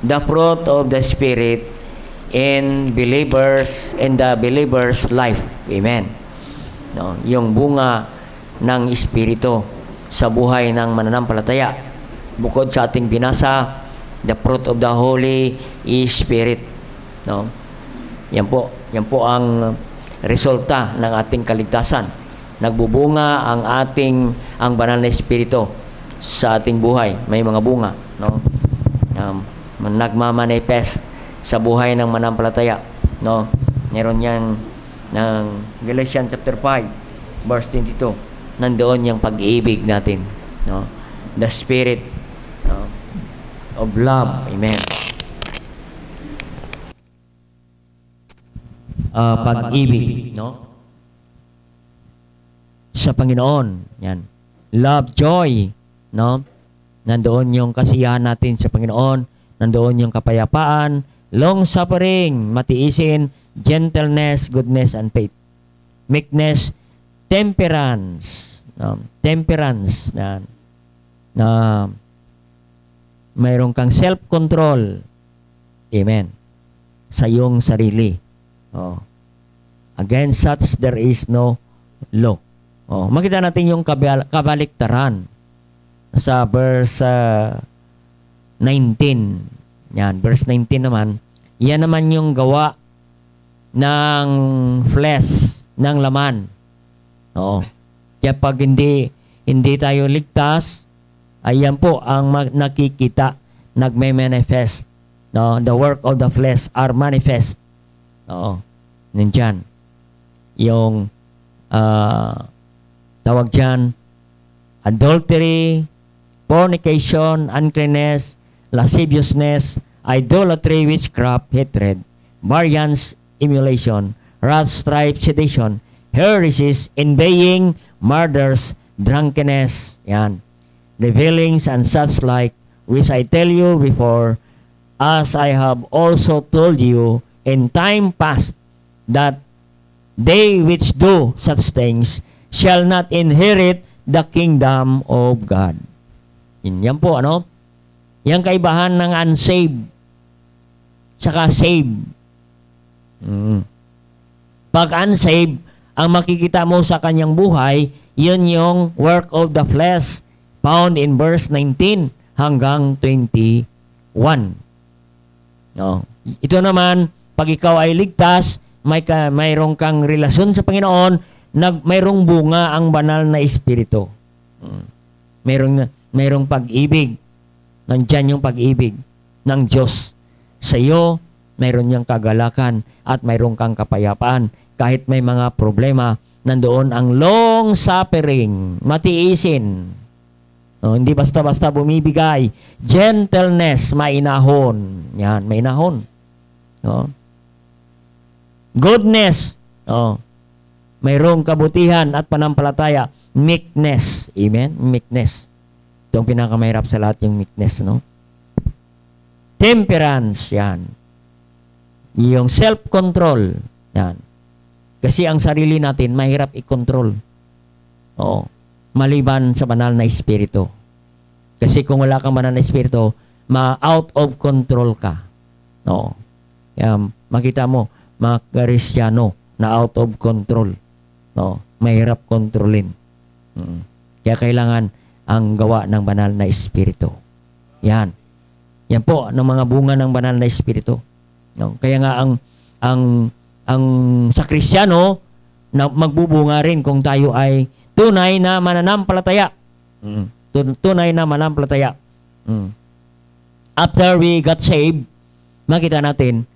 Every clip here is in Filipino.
the fruit of the Spirit in the believer's life. Amen. No, yung bunga ng Espiritu sa buhay ng mananampalataya. Bukod sa ating binasa, the fruit of the Holy Spirit. No? Yan po ang resulta ng ating kaligtasan. Nagbubunga ang banal na Espiritu sa ating buhay. May mga bunga, no? Nagmamanifest sa buhay ng mananampalataya, no? Meron yang ng Galatians chapter 5 verse 22. Nandoon yung pag-ibig natin, no? The spirit, no, of love. Amen. Pag-ibig, no, sa Panginoon. Yan. Love, joy, no? Nandoon yung kasiyahan natin sa Panginoon. Nandoon yung kapayapaan, long suffering, matiisin, gentleness, goodness, and faith. Meekness, temperance, no? Temperance na mayroon kang self-control. Amen. Sa iyong sarili. Oh. Against such there is no law. Oh, makita natin yung kabaliktaran sa verse 19. Yan, verse 19 naman. Yan naman yung gawa ng flesh, ng laman. Oo. Kaya pag hindi tayo ligtas, ayan po ang nakikita, nagme-manifest. No? The work of the flesh are manifest. Oo. Nandyan. Yung tawag dyan, adultery, fornication, uncleanness, lasciviousness, idolatry, witchcraft, hatred, variance, emulation, wrath, strife, sedition, heresies, envying, murders, drunkenness, yan, revelings, and such like, which I tell you before, as I have also told you in time past, that they which do such things shall not inherit the kingdom of God. Yan po, ano? Yan kaibahan ng unsaved saka saved. Pag unsaved, ang makikita mo sa kanyang buhay, yun yung work of the flesh found in verse 19 hanggang 21. No. Ito naman, pag ikaw ay ligtas, mayroong kang relasyon sa Panginoon, mayroong bunga ang banal na Espiritu. Mayroong pag-ibig. Nandyan yung pag-ibig ng Diyos. Sa iyo, mayroon niyang kagalakan at mayroong kang kapayapaan. Kahit may mga problema, nandoon ang long suffering, matiisin. No, hindi basta-basta bumibigay. Gentleness, mainahon. Yan, mainahon. No? Goodness, no, mayroong kabutihan at panampalataya. Meekness. Amen? Meekness. Ito ang pinakamahirap sa lahat, yung meekness, no? Temperance, yan. Yung self-control, yan. Kasi ang sarili natin, mahirap i-control. Oo. Maliban sa banal na Espiritu. Kasi kung wala kang banal na Espiritu, out of control ka. Oo. Yan, makita mo, mga Kristyano na out of control. No, mahirap kontrolin. Kaya kailangan ang gawa ng banal na Espiritu. Yan. Yan po ng mga bunga ng banal na Espiritu. No, kaya nga ang sa Kristiyano na magbubunga rin kung tayo ay tunay na mananampalataya. Tunay na mananampalataya. After we got saved, makita natin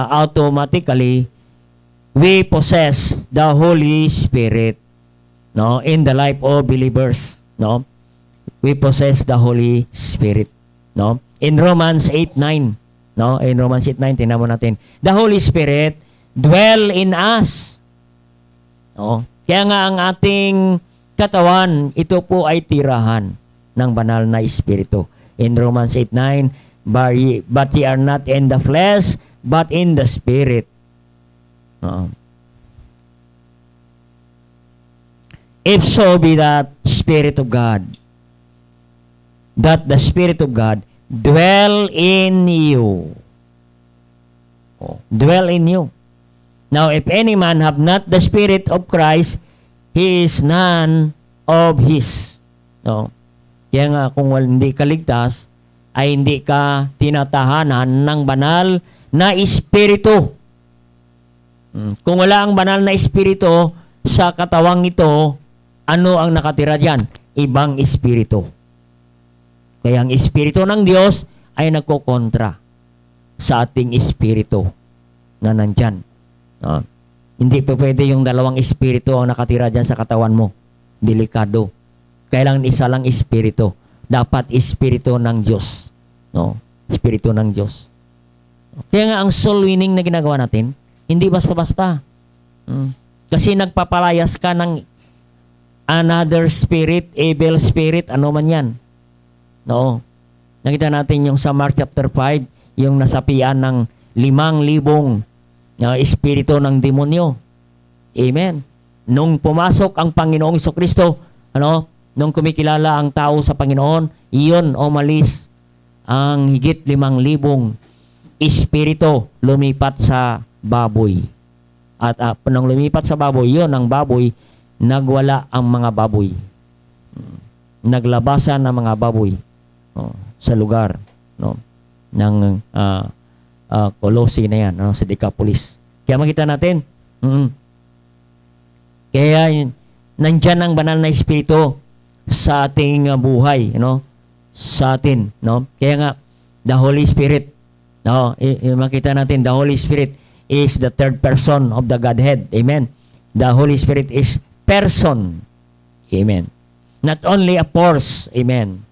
automatically we possess the Holy Spirit, no, in the life of believers, no. We possess the Holy Spirit, no. In Romans 8:9, no, in Romans 8:9 tingnan mo natin. The Holy Spirit dwell in us. No. Kaya nga ang ating katawan, ito po ay tirahan ng banal na Espiritu. In Romans 8:9, but ye are not in the flesh, but in the Spirit. If so be that Spirit of God, that the Spirit of God dwell in you. Dwell in you. Now, if any man have not the Spirit of Christ, he is none of his. No? Kaya nga, kung hindi ka ligtas, ay hindi ka tinatahanan ng banal na Espiritu. Kung wala ang banal na Espiritu sa katawang ito, ano ang nakatira diyan? Ibang espiritu. Kaya ang Espiritu ng Diyos ay nagkokontra sa ating espiritu na nandyan. Hindi pa pwede yung dalawang espiritu ang nakatira dyan sa katawan mo. Delikado. Kailangan isa lang espiritu. Dapat espiritu ng Diyos. No? Espiritu ng Diyos. Kaya nga ang soul winning na ginagawa natin, hindi basta-basta. Kasi nagpapalayas ka ng another spirit, evil spirit, ano man yan. No? Nakita natin yung sa Mark chapter 5, yung nasapian ng 5,000 na espiritu ng demonyo. Amen. Nung pumasok ang Panginoong Jesucristo, nung kumikilala ang tao sa Panginoon, iyon umalis ang higit 5,000 espiritu lumipat sa baboy. At nang lumipat sa baboy, yun ang baboy, nagwala ang mga baboy. Naglabasan ang mga baboy sa lugar ng Colossae na yan, sa Decapolis. Kaya makita natin, kaya nandyan ang banal na espiritu sa ating buhay, sa atin. Kaya nga, the Holy Spirit, makita natin, the Holy Spirit is the third person of the Godhead. Amen. The Holy Spirit is person. Amen. Not only a force, amen,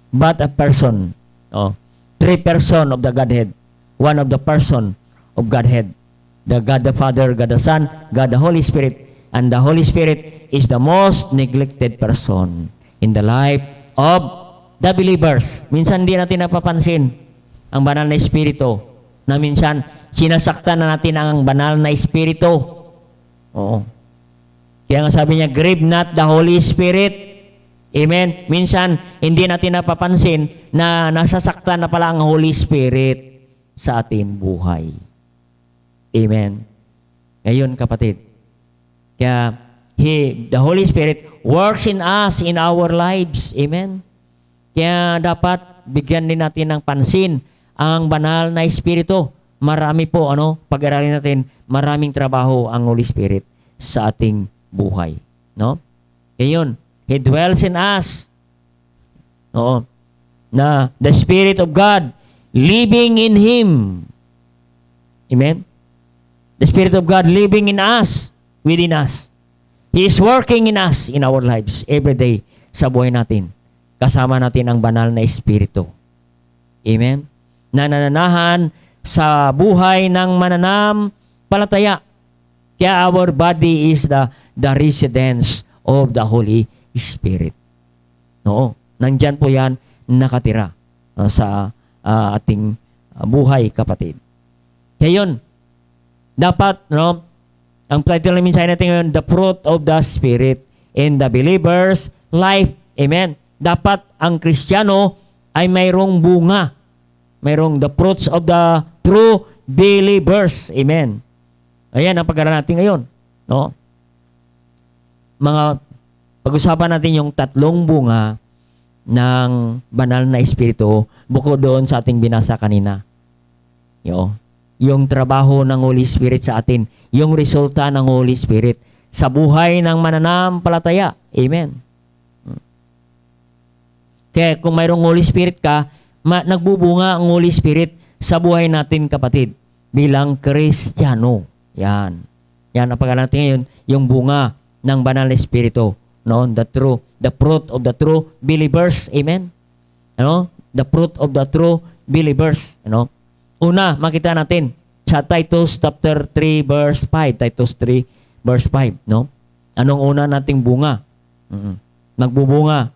but a person. Three person of the Godhead. One of the person of Godhead. The God the Father, God the Son, God the Holy Spirit. And the Holy Spirit is the most neglected person in the life of the believers. Minsan di natin napapansin ang banal na espiritu. Na minsan sinasaktan na natin ang banal na espiritu. Oo. Kaya nga sabi niya, grieve not the Holy Spirit. Amen. Minsan, hindi natin napapansin na nasasaktan na pala ang Holy Spirit sa ating buhay. Amen. Ngayon, kapatid, kaya the Holy Spirit works in us, in our lives. Amen. Kaya dapat bigyan din natin ng pansin ang banal na espiritu. Marami po, pag-aralin natin, maraming trabaho ang Holy Spirit sa ating buhay. No? Ngayon, He dwells in us. Na the Spirit of God living in Him. Amen? The Spirit of God living in us, within us. He is working in us, in our lives, every day, sa buhay natin. Kasama natin ang banal na Espiritu. Amen? Na nananahan sa buhay ng mananampalataya. Kaya our body is the residence of the Holy Spirit. Nandyan po yan nakatira sa ating buhay, kapatid. Kaya yun, dapat, ang title ng mensahe natin ngayon, The Fruit of the Spirit in the Believer's Life. Amen. Dapat ang Kristiyano ay mayroong bunga. Mayroong the fruits of the true believers. Amen. Ayan ang pag-aaral natin ngayon. Pag-usapan natin yung 3 bunga ng banal na espiritu bukod doon sa ating binasa kanina. Yung trabaho ng Holy Spirit sa atin, yung resulta ng Holy Spirit sa buhay ng mananampalataya. Amen. Kaya kung mayroong Holy Spirit ka, nagbubunga ang Holy Spirit sa buhay natin, kapatid, bilang Kristiyano. Yan ang pag-aaral natin ngayon, yung bunga ng banal na espiritu. The fruit of the true believers. Amen. The fruit of the true believers. Una, makita natin sa Titus chapter 3 verse 5. Titus 3 verse 5, Anong una nating bunga? Magbubunga.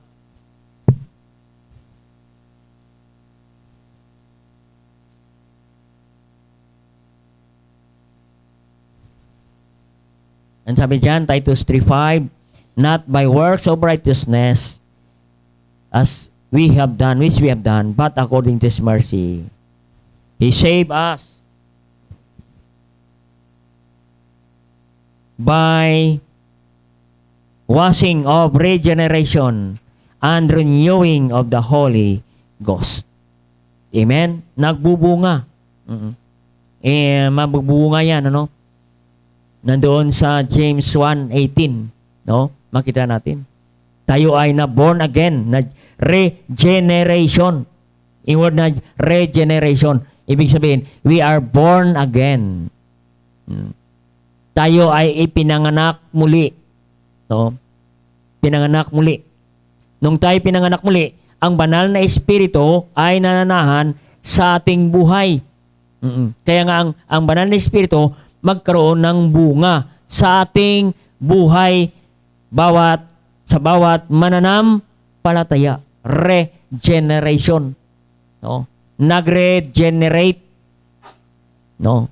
Ang sabi diyan, Titus 3:5, not by works of righteousness, as we have done, which we have done, but according to His mercy, He saved us by washing of regeneration and renewing of the Holy Ghost. Amen? Nagbubunga. Magbubunga yan, ano? Nandoon sa James 1:18, no? Makita natin. Tayo ay na born again, na regeneration. Yung word na regeneration, ibig sabihin, we are born again. Tayo ay ipinanganak muli. No? Pinanganak muli. Nung tayo pinanganak muli, ang banal na espiritu ay nananahan sa ating buhay. Kaya nga ang banal na espiritu magkaroon ng bunga sa ating buhay sa bawat mananampalataya. Regeneration. No? Nag-regenerate. No?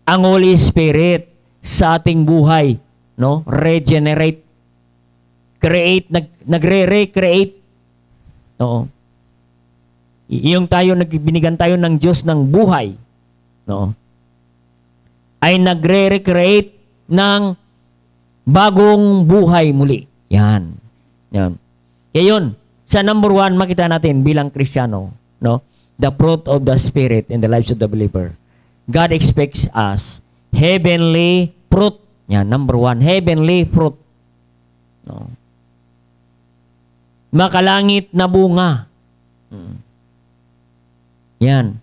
Ang Holy Spirit sa ating buhay, no? Regenerate. Create, nagre-recreate. No? Yung binigyan tayo ng Diyos ng buhay, no? Ay nagre-recreate ng bagong buhay muli. Yan. Kaya yun, sa number 1, makita natin bilang Kristiyano, no? The fruit of the Spirit in the lives of the believer. God expects us heavenly fruit. Yan, number 1, heavenly fruit. No? Makalangit na bunga. Yan.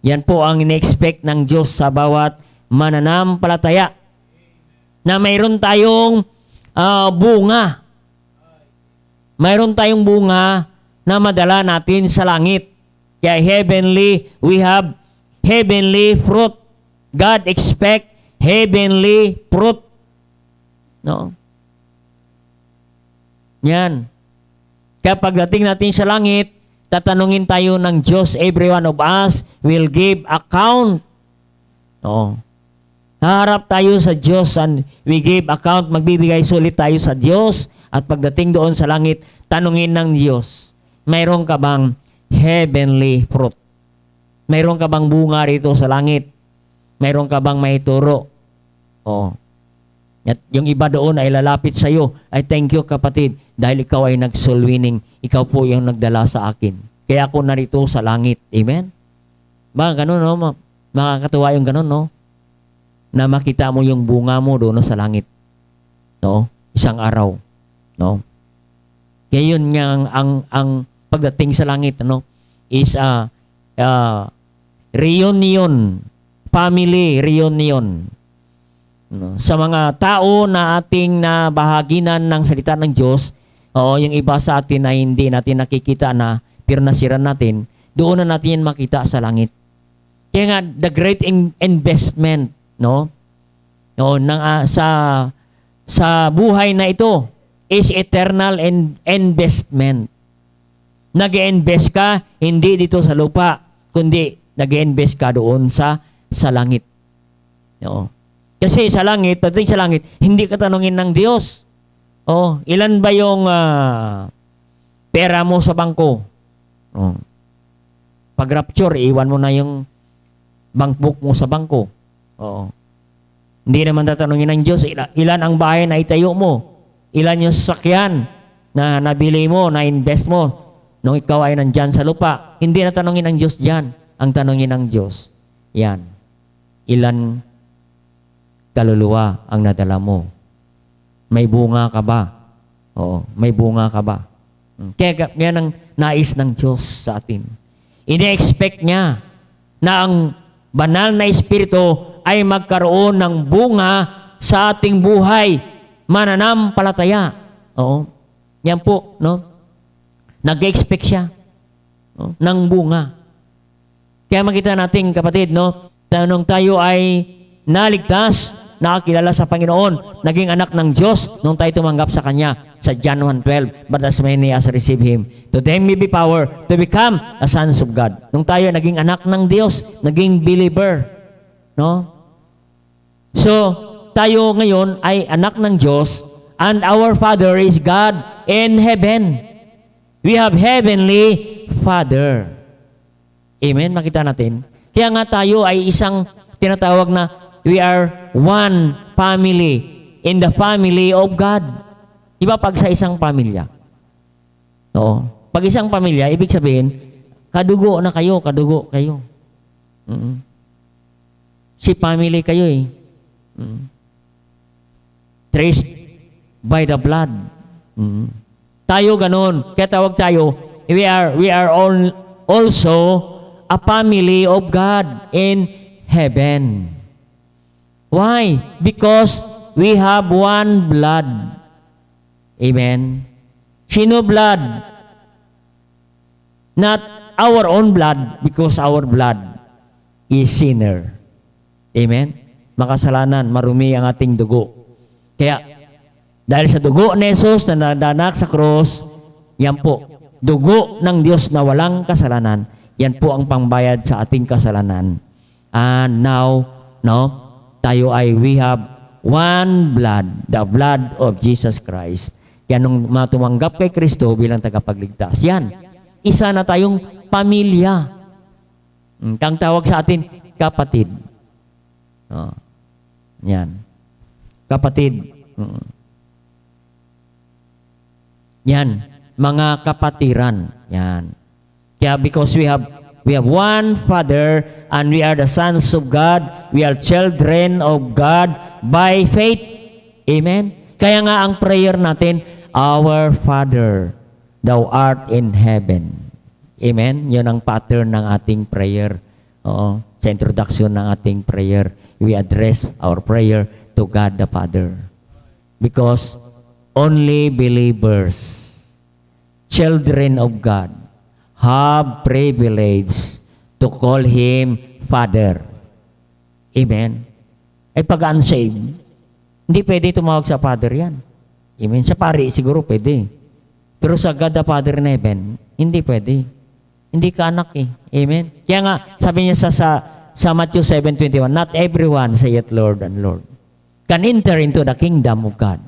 Yan po ang ine-expect ng Diyos sa bawat mananampalataya. Na mayroon tayong bunga. Mayroon tayong bunga na madala natin sa langit. Kaya we have heavenly fruit. God expect heavenly fruit. No? Yan. Kaya pagdating natin sa langit, tatanungin tayo ng Diyos, every one of us will give account. No? Haharap tayo sa Diyos and we give account, magbibigay sulit tayo sa Diyos. At pagdating doon sa langit, tanungin ng Diyos, mayroon ka bang heavenly fruit? Mayroon ka bang bunga rito sa langit? Mayroon ka bang mahituro? Oh. At yung iba doon ay lalapit sa iyo, ay thank you kapatid, dahil ikaw ay nag-soul winning. Ikaw po yung nagdala sa akin. Kaya ako narito sa langit. Amen? Ba, ganun, no? Makakatuwa yung ganun, no? Na makita mo yung bunga mo doon sa langit. No? Isang araw. No? Kaya yun nga ang pagdating sa langit, ano, is reunion, family reunion. No? Sa mga tao na ating nabahaginan ng salita ng Diyos, yung iba sa atin na hindi natin nakikita na pero nasiran natin, doon na natin yan makita sa langit. Kaya nga, the great investment, no? No, sa buhay na ito, is eternal investment. Nag-invest ka, hindi dito sa lupa, kundi nag-invest ka doon sa langit. No? Kasi sa langit, pagdating sa langit, hindi ka tanungin ng Diyos. Ilan ba yung pera mo sa bangko? Pag rapture, iwan mo na yung bank book mo sa bangko. Hindi naman tatanungin ng Diyos, ilan ang bahay na itayo mo? Ilan yung sasakyan na nabili mo, na invest mo nung ikaw ay nandyan sa lupa? Hindi na tanongin ng Diyos dyan. Ang tanongin ng Diyos, yan, ilan kaluluwa ang nadala mo? May bunga ka ba? May bunga ka ba? Kaya yan ang nais ng Diyos sa atin. Ine-expect niya na ang banal na espiritu ay magkaroon ng bunga sa ating buhay. Mananampalataya. Yan po, no? Nag-expect siya, no? Ng bunga. Kaya makita natin, kapatid, no? Nung tayo ay naligtas, nakakilala sa Panginoon, naging anak ng Diyos nung tayo tumanggap sa Kanya sa John 1:12. But as many as receive Him, to them may be power to become a sons of God. Nung tayo naging anak ng Diyos, naging believer, no? So, tayo ngayon ay anak ng Diyos and our Father is God in heaven. We have Heavenly Father. Amen? Makita natin. Kaya nga tayo ay isang tinatawag na we are one family in the family of God. Iba pag sa isang pamilya. Oo. Pag isang pamilya, ibig sabihin, kadugo na kayo, kadugo kayo. Si family kayo eh. Traced by the blood. Tayo ganun. Kaya tawag tayo, we are all also a family of God in heaven. Why? Because we have one blood. Amen? Sino blood? Not our own blood, because our blood is sinner. Amen? Makasalanan, marumi ang ating dugo. Kaya, dahil sa dugo ni Jesus na nadanak sa krus, yan po, dugo ng Diyos na walang kasalanan, yan po ang pangbayad sa ating kasalanan. And now, we have one blood, the blood of Jesus Christ. Yan nung matumanggap kay Kristo bilang tagapagligtas. Yan, isa na tayong pamilya. Ang tawag sa atin, kapatid. Yan. Kapatid. Yan, mga kapatiran. Yan. Kaya because we have one Father and we are the sons of God, we are children of God by faith. Amen? Kaya nga ang prayer natin, Our Father, Thou art in heaven. Amen? Yun ang pattern ng ating prayer. Oo. Sa introduction ng ating prayer, we address our prayer to God the Father. Because only believers, children of God, have privilege to call Him Father. Amen? Ay pag unsaved, hindi pwede tumawag sa Father yan. Amen? Sa pari siguro pwede. Pero sa God the Father in heaven, hindi pwede. Hindi ka anak eh. Amen? Kaya nga, sabi niya sa Matthew 7:21, not everyone saith Lord and Lord can enter into the kingdom of God.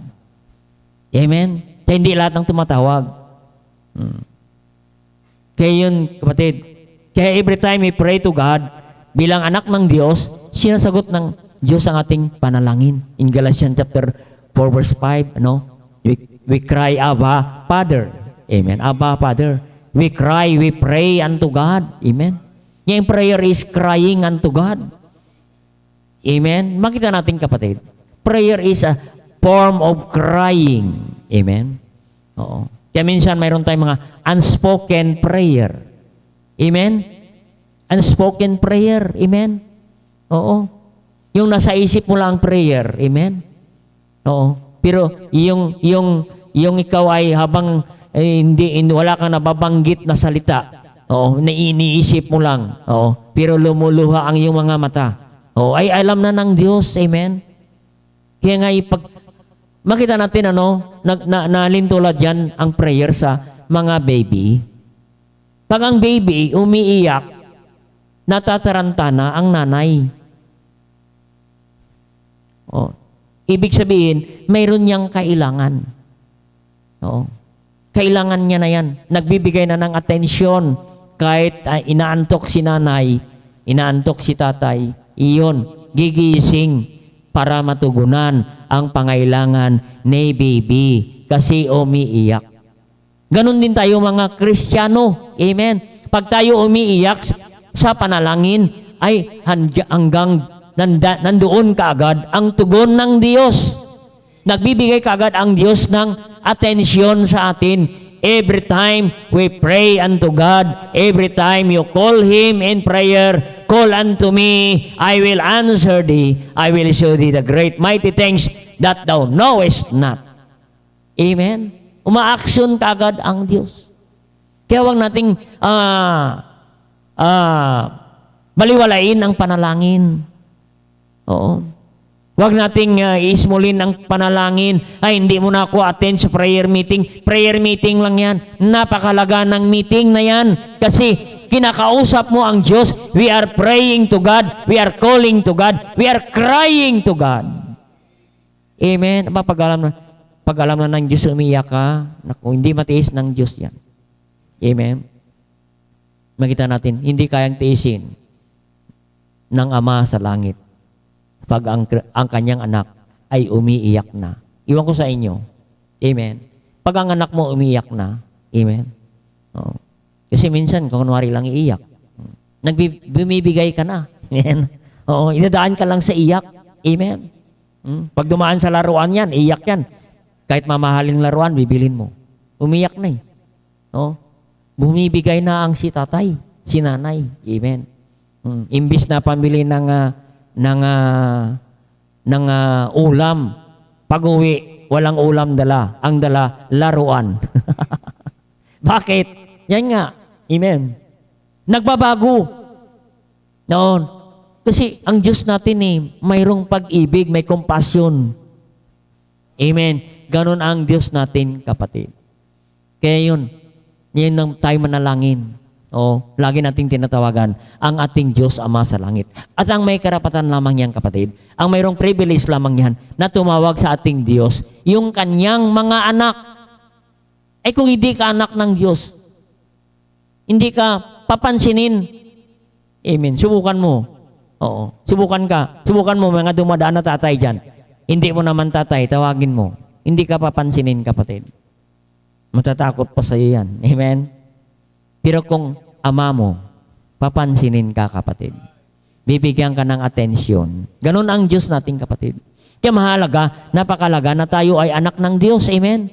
Amen? Kaya hindi lahat ng tumatawag. Kaya yun, kapatid, kaya every time we pray to God, bilang anak ng Diyos, sinasagot ng Diyos ang ating panalangin. In Galatians chapter 4 verse 5, we cry, Abba, Father. Amen. Abba, Father. We cry, we pray unto God. Amen. Yung prayer is crying unto God. Amen. Makita natin, kapatid. Prayer is a form of crying. Amen. Oo. Kaya minsan mayroon tayong mga unspoken prayer. Amen? Unspoken prayer. Amen? Oo. Yung nasa isip mo lang prayer. Amen? Oo. Pero yung ikaw ay habang wala kang nababanggit na salita. Oo. Na iniisip mo lang. Oo. Pero lumuluha ang iyong mga mata. Oo. Ay alam na ng Diyos. Amen? Kaya nga makita natin nalintulad yan ang prayer sa mga baby. Pag ang baby umiiyak, natataranta na ang nanay. Oh. Ibig sabihin, mayroon niyang kailangan. Oh. Kailangan niya na yan. Nagbibigay na ng atensyon kahit inaantok si nanay, inaantok si tatay. Iyon, gigising para matugunan ang pangailangan ni baby kasi umiiyak. Ganon din tayo mga Kristiyano. Amen. Pag tayo umiiyak sa panalangin, ay hanggang nandoon kaagad ang tugon ng Diyos. Nagbibigay kaagad ang Diyos ng atensyon sa atin. Every time we pray unto God, every time you call Him in prayer, call unto me, I will answer thee, I will show thee the great mighty things that thou knowest not. Amen? Umaaksyon kaagad ang Diyos. Kaya huwag nating baliwalain ang panalangin. Oo. Huwag nating iismulin ang panalangin. Ay, hindi mo na ako attend sa prayer meeting. Prayer meeting lang yan. Napakalaga ng meeting na yan. Kasi kinakausap mo ang Diyos. We are praying to God. We are calling to God. We are crying to God. Amen? Pag alam na ng Diyos umiyak ka, naku, hindi matiis ng Diyos yan. Amen? Makita natin, hindi kayang tiisin ng Ama sa langit pag ang kanyang anak ay umiiyak na. Iwan ko sa inyo. Amen? Pag ang anak mo umiiyak na, amen? Oh. Kasi minsan, kunwari lang iiyak. Bumibigay ka na. Amen? Oo, idadaan ka lang sa iyak. Amen? Pag dumaan sa laruan yan, iiyak yan. Kahit mamahaling laruan, bibilin mo. Umiyak na eh. Oh. Bumibigay na ang si tatay, si nanay. Amen? Imbis na pambili ng ulam, pag-uwi, walang ulam dala. Ang dala, laruan. Bakit? Yan nga. Amen? Nagbabago. Noon. Kasi ang Diyos natin mayroong pag-ibig, may compassion. Amen. Ganon ang Diyos natin, kapatid. Kaya yun ang tayo manalangin. Lagi nating tinatawagan ang ating Diyos Ama sa langit. At ang may karapatan lamang yan, kapatid, ang mayroong privilege lamang yan na tumawag sa ating Diyos, yung kanyang mga anak. Ay kung hindi ka anak ng Diyos, hindi ka papansinin. Amen. Subukan mo. Oo. Subukan ka. Subukan mo mga dumadaan na tatay dyan. Hindi mo naman tatay, tawagin mo. Hindi ka papansinin, kapatid. Matatakot pa sa'yo yan. Amen? Pero kung ama mo, papansinin ka, kapatid. Bibigyan ka ng atensyon. Ganon ang Diyos natin, kapatid. Kaya mahalaga, napakalaga na tayo ay anak ng Diyos. Amen?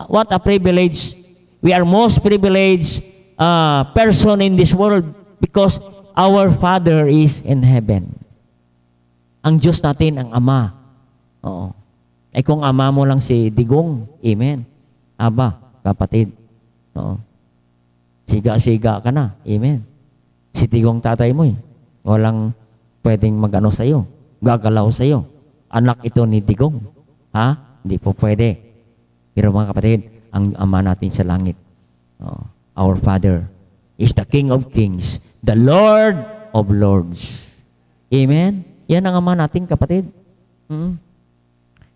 What a privilege. We are most privileged person in this world because our Father is in heaven. Ang Diyos natin, ang Ama. Oo. Ay kung ama mo lang si Digong, amen. Aba, kapatid. Oo. Siga-siga ka na, amen. Si Digong tatay mo walang pwedeng mag-ano sa'yo, gagalaw sa'yo. Anak ito ni Digong. Ha? Hindi po pwede. Pero mga kapatid, ang Ama natin sa langit, our Father is the King of Kings, the Lord of Lords. Amen? Yan ang Ama natin, kapatid.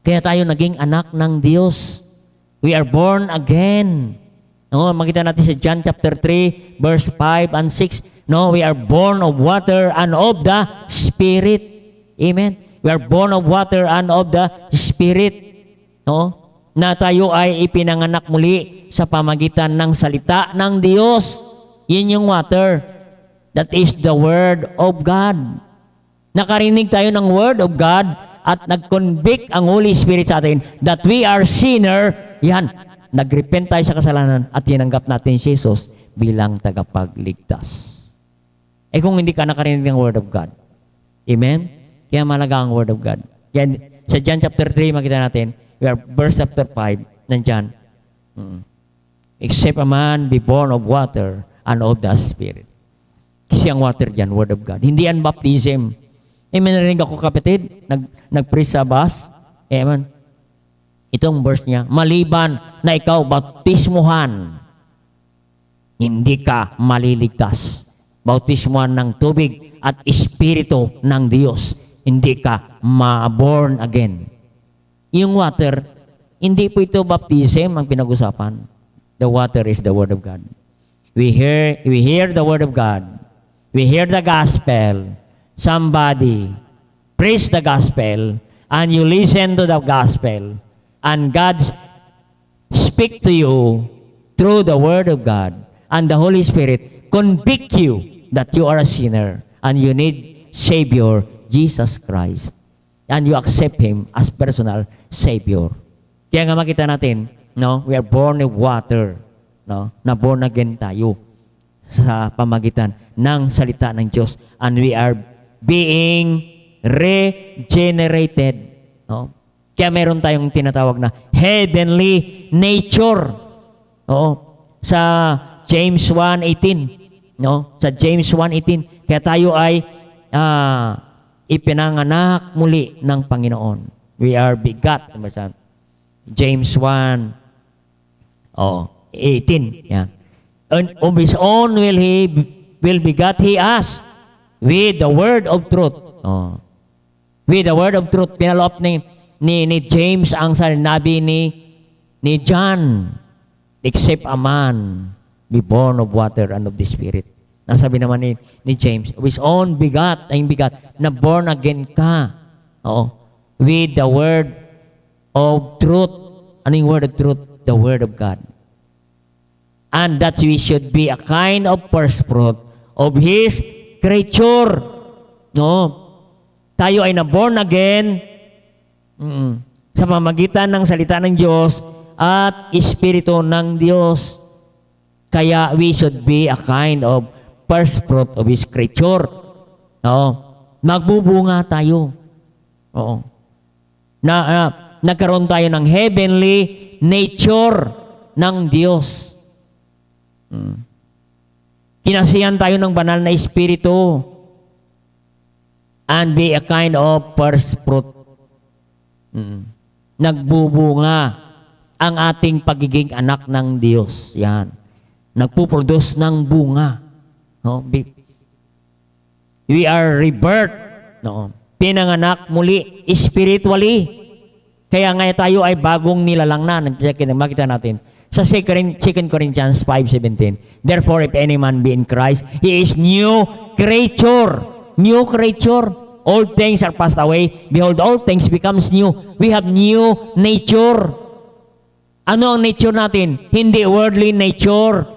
Kaya tayo naging anak ng Diyos. We are born again. Makita natin sa John chapter 3, verse 5 and 6. We are born of water and of the Spirit. Amen? We are born of water and of the Spirit. Na tayo ay ipinanganak muli sa pamagitan ng salita ng Diyos. Yun yung water. That is the Word of God. Nakarinig tayo ng Word of God at nag-convict ang Holy Spirit sa atin that we are sinner. Yan. Nag-repent tayo sa kasalanan at tinanggap natin si Jesus bilang tagapagligtas. Kung hindi ka nakarinig ng Word of God. Amen? Kaya malaga ang Word of God. Yan, sa John chapter 3, makita natin, verse chapter 5, nandyan. Except a man be born of water and of the Spirit. Kasi ang water dyan, Word of God. Hindi yan baptism. Amen, narinig ako, kapatid, nag-preach sa bus. Amen. Itong verse niya, maliban na ikaw bautismuhan, hindi ka maliligtas. Bautismuhan ng tubig at Espiritu ng Diyos, hindi ka ma-born again. Yung water, hindi po ito baptism ang pinag-usapan. The water is the Word of God. We hear the Word of God. We hear the gospel. Somebody preach the gospel and you listen to the gospel and God speak to you through the Word of God and the Holy Spirit convict you that you are a sinner and you need Savior, Jesus Christ. And you accept Him as personal Savior. Kaya nga makita natin, we are born of water. Na born again tayo sa pamagitan ng salita ng Diyos. And we are being regenerated. Kaya meron tayong tinatawag na heavenly nature. Sa James 1:18. Sa James 1:18. Kaya tayo ay ipinanganak muli ng Panginoon. We are begat. James 1:18. Yeah. And of His own will begat He us with the word of truth. With the word of truth. Pinalop ni James ang sinabi ni John. Except a man be born of water and of the Spirit. Nasabi naman ni James, with own bigat, ay bigat, na born again ka. Oo. With the word of truth. Ano yung word of truth? The word of God. And that we should be a kind of first fruit of His creature. No? Tayo ay na-born again sa pamagitan ng salita ng Diyos at Espiritu ng Diyos. Kaya we should be a kind of first fruit of His creature. No? Magbubunga tayo. Oo. Nagkaroon tayo ng heavenly nature ng Diyos. Kinasihan tayo ng banal na Espiritu and be a kind of first fruit. Nagbubunga ang ating pagiging anak ng Diyos. Yan. Nagpuproduce ng bunga. No? We are rebirth. No? Pinanganak muli spiritually. Kaya nga tayo ay bagong nilalang na. Makita natin. Sa 2 Corinthians 5:17, therefore, if any man be in Christ, he is new creature. New creature. Old things are passed away. Behold, all things becomes new. We have new nature. Ano ang nature natin? Hindi worldly nature.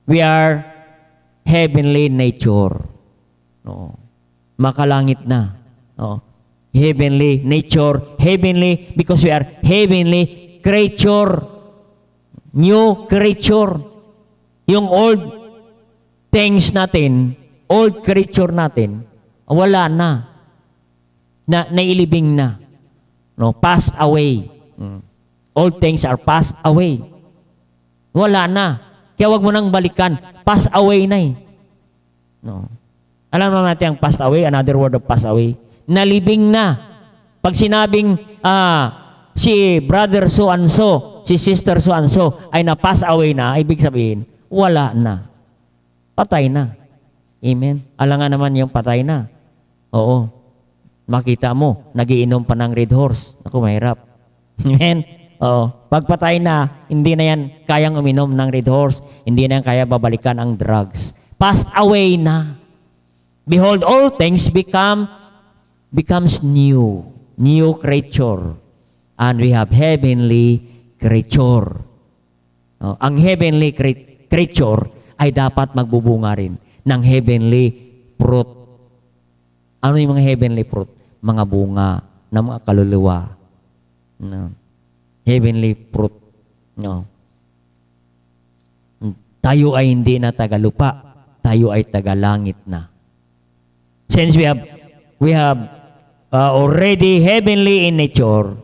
We are heavenly nature. No. Makalangit na. No. Heavenly nature. Heavenly because we are heavenly creature, new creature. Yung old things natin, old creature natin, wala na. Nailibing na. No, passed away. Old things are passed away. Wala na. Kaya wag mo nang balikan. Pass away na eh. No. Alam naman natin ang passed away, another word of pass away. Nalibing na. Pag sinabing, si brother so and so, si sister so and so ay na-pass away na, ibig sabihin, wala na. Patay na. Amen. Alangan naman yung patay na. Oo. Makita mo, nagiinom pa ng Red Horse. Ako, mahirap. Amen. Oo. Pag patay na, hindi na yan kayang uminom ng Red Horse. Hindi na yan kaya babalikan ang drugs. Passed away na. Behold, all things becomes new. New creature. And we have heavenly creature. Ang heavenly creature ay dapat magbubunga rin ng heavenly fruit. Ano yung mga heavenly fruit? Mga bunga ng mga kaluluwa. No. Heavenly fruit. No. Tayo ay hindi na tagalupa. Tayo ay tagalangit na. Since we have already heavenly in nature,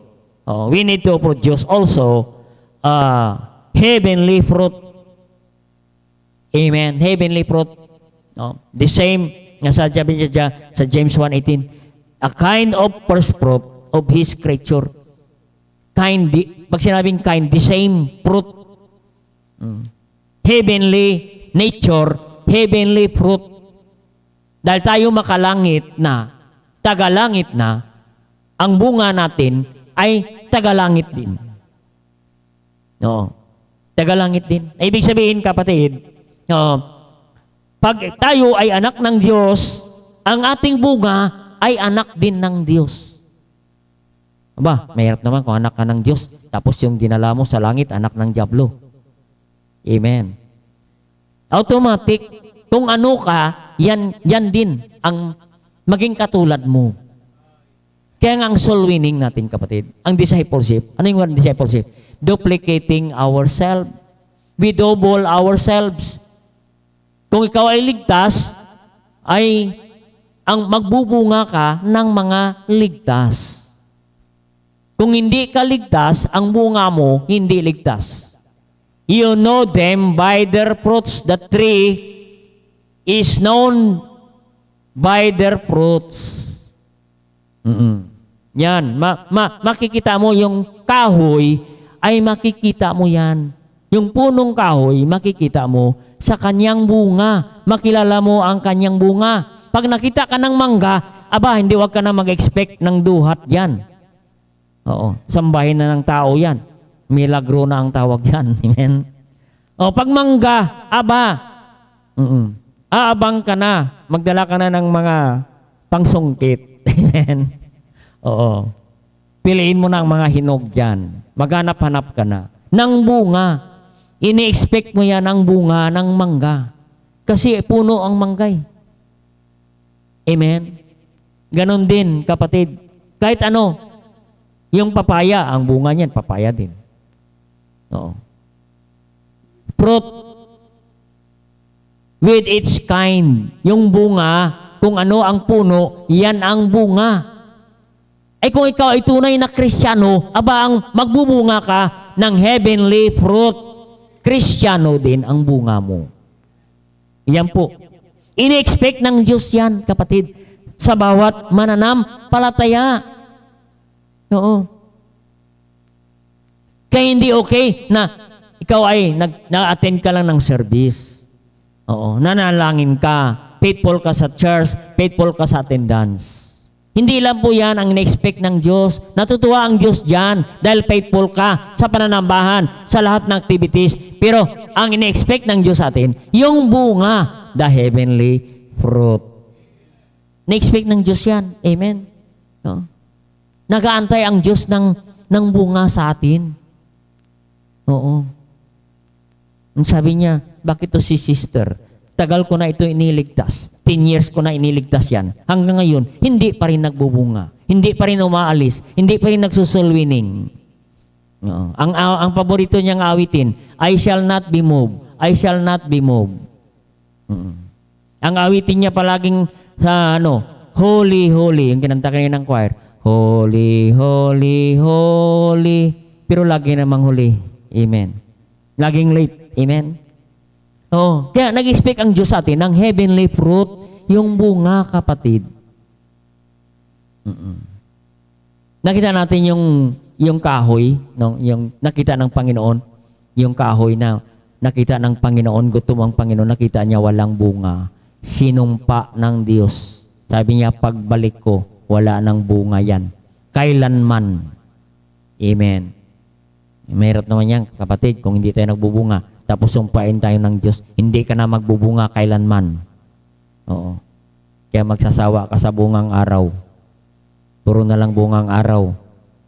we need to produce also heavenly fruit. Amen. Heavenly fruit. The same nga sa James 1:18, a kind of first fruit of His creature. Pag sinabing kind, the same fruit. Heavenly nature, heavenly fruit. Dahil tayo makalangit na, tagalangit na, ang bunga natin ay tagalangit din. No. Tagalangit din. Ibig sabihin, kapatid, pag tayo ay anak ng Diyos, ang ating bunga ay anak din ng Diyos. Aba, mahirap naman kung anak ka ng Diyos, tapos yung dinala mo sa langit, anak ng Diablo. Amen. Automatic, kung ano ka, yan din ang maging katulad mo. Kaya nga ang soul winning natin, kapatid, ang discipleship, ano yung word discipleship? Duplicating ourselves. We double ourselves. Kung ikaw ay ligtas, ay ang magbubunga ka ng mga ligtas. Kung hindi ka ligtas, ang bunga mo hindi ligtas. You know them by their fruits. The tree is known by their fruits. Yan. Makikita mo yung kahoy, ay makikita mo yan. Yung punong kahoy, makikita mo sa kanyang bunga. Makilala mo ang kanyang bunga. Pag nakita ka ng mangga, aba, hindi wag ka na mag-expect ng duhat yan. Oo. Sambahin na ng tao yan. Milagro na ang tawag yan. Amen? O, pag mangga, aba, aabang ka na, magdala ka na ng mga pangsungkit. Amen. Oo. Piliin mo na ang mga hinog dyan. Maghanap-hanap ka na. Nang bunga. Ini-expect mo yan ang bunga ng mangga. Kasi puno ang manggay. Amen. Ganon din, kapatid. Kahit ano, yung papaya, ang bunga niyan, papaya din. Oo. Fruit with its kind. Yung bunga, kung ano ang puno, yan ang bunga. Ay kung ikaw ay tunay na Kristiyano, aba ang magbubunga ka ng heavenly fruit. Kristiyano din ang bunga mo. Yan po. Ini-expect ng Diyos yan, kapatid, sa bawat mananampalataya. Oo. Kaya hindi okay na ikaw ay nag-attend ka lang ng service. Oo. Nanalangin ka. Faithful ka sa church. Faithful ka sa attendance. Hindi lang po yan ang in-expect ng Diyos. Natutuwa ang Diyos dyan dahil faithful ka sa pananambahan, sa lahat ng activities. Pero ang in-expect ng Diyos sa atin, yung bunga, the heavenly fruit. Na-expect ng Diyos yan. Amen? No? Nag-aantay ang Diyos ng bunga sa atin. Oo. Ang sabi niya, bakit to si sister? Tagal ko na ito iniligtas. 10 years ko na iniligtas yan. Hanggang ngayon, hindi pa rin nagbubunga. Hindi pa rin umaalis. Hindi pa rin nagsusulwining. Ang paborito niyang awitin, I shall not be moved. I shall not be moved. Ang awitin niya palaging sa holy, holy. Yung kinanta kanina ng choir. Holy, holy, holy. Pero lagi namang huli. Amen. Laging late. Amen. Oh, kaya nag-expect ang Diyos sa atin ng heavenly fruit, yung bunga, kapatid. Nakita natin yung kahoy, yung nakita ng Panginoon, yung kahoy na nakita ng Panginoon, gutom ang Panginoon, nakita niya walang bunga. Sinumpa ng Diyos. Sabi niya, pagbalik ko, wala nang bunga yan. Kailanman. Amen. Mahirap naman yan, kapatid, kung hindi tayo nagbubunga. Tapos sumpain tayo ng Diyos, hindi ka na magbubunga kailanman. Oo. Kaya magsasawa ka sa bungang araw. Puro na lang bungang araw.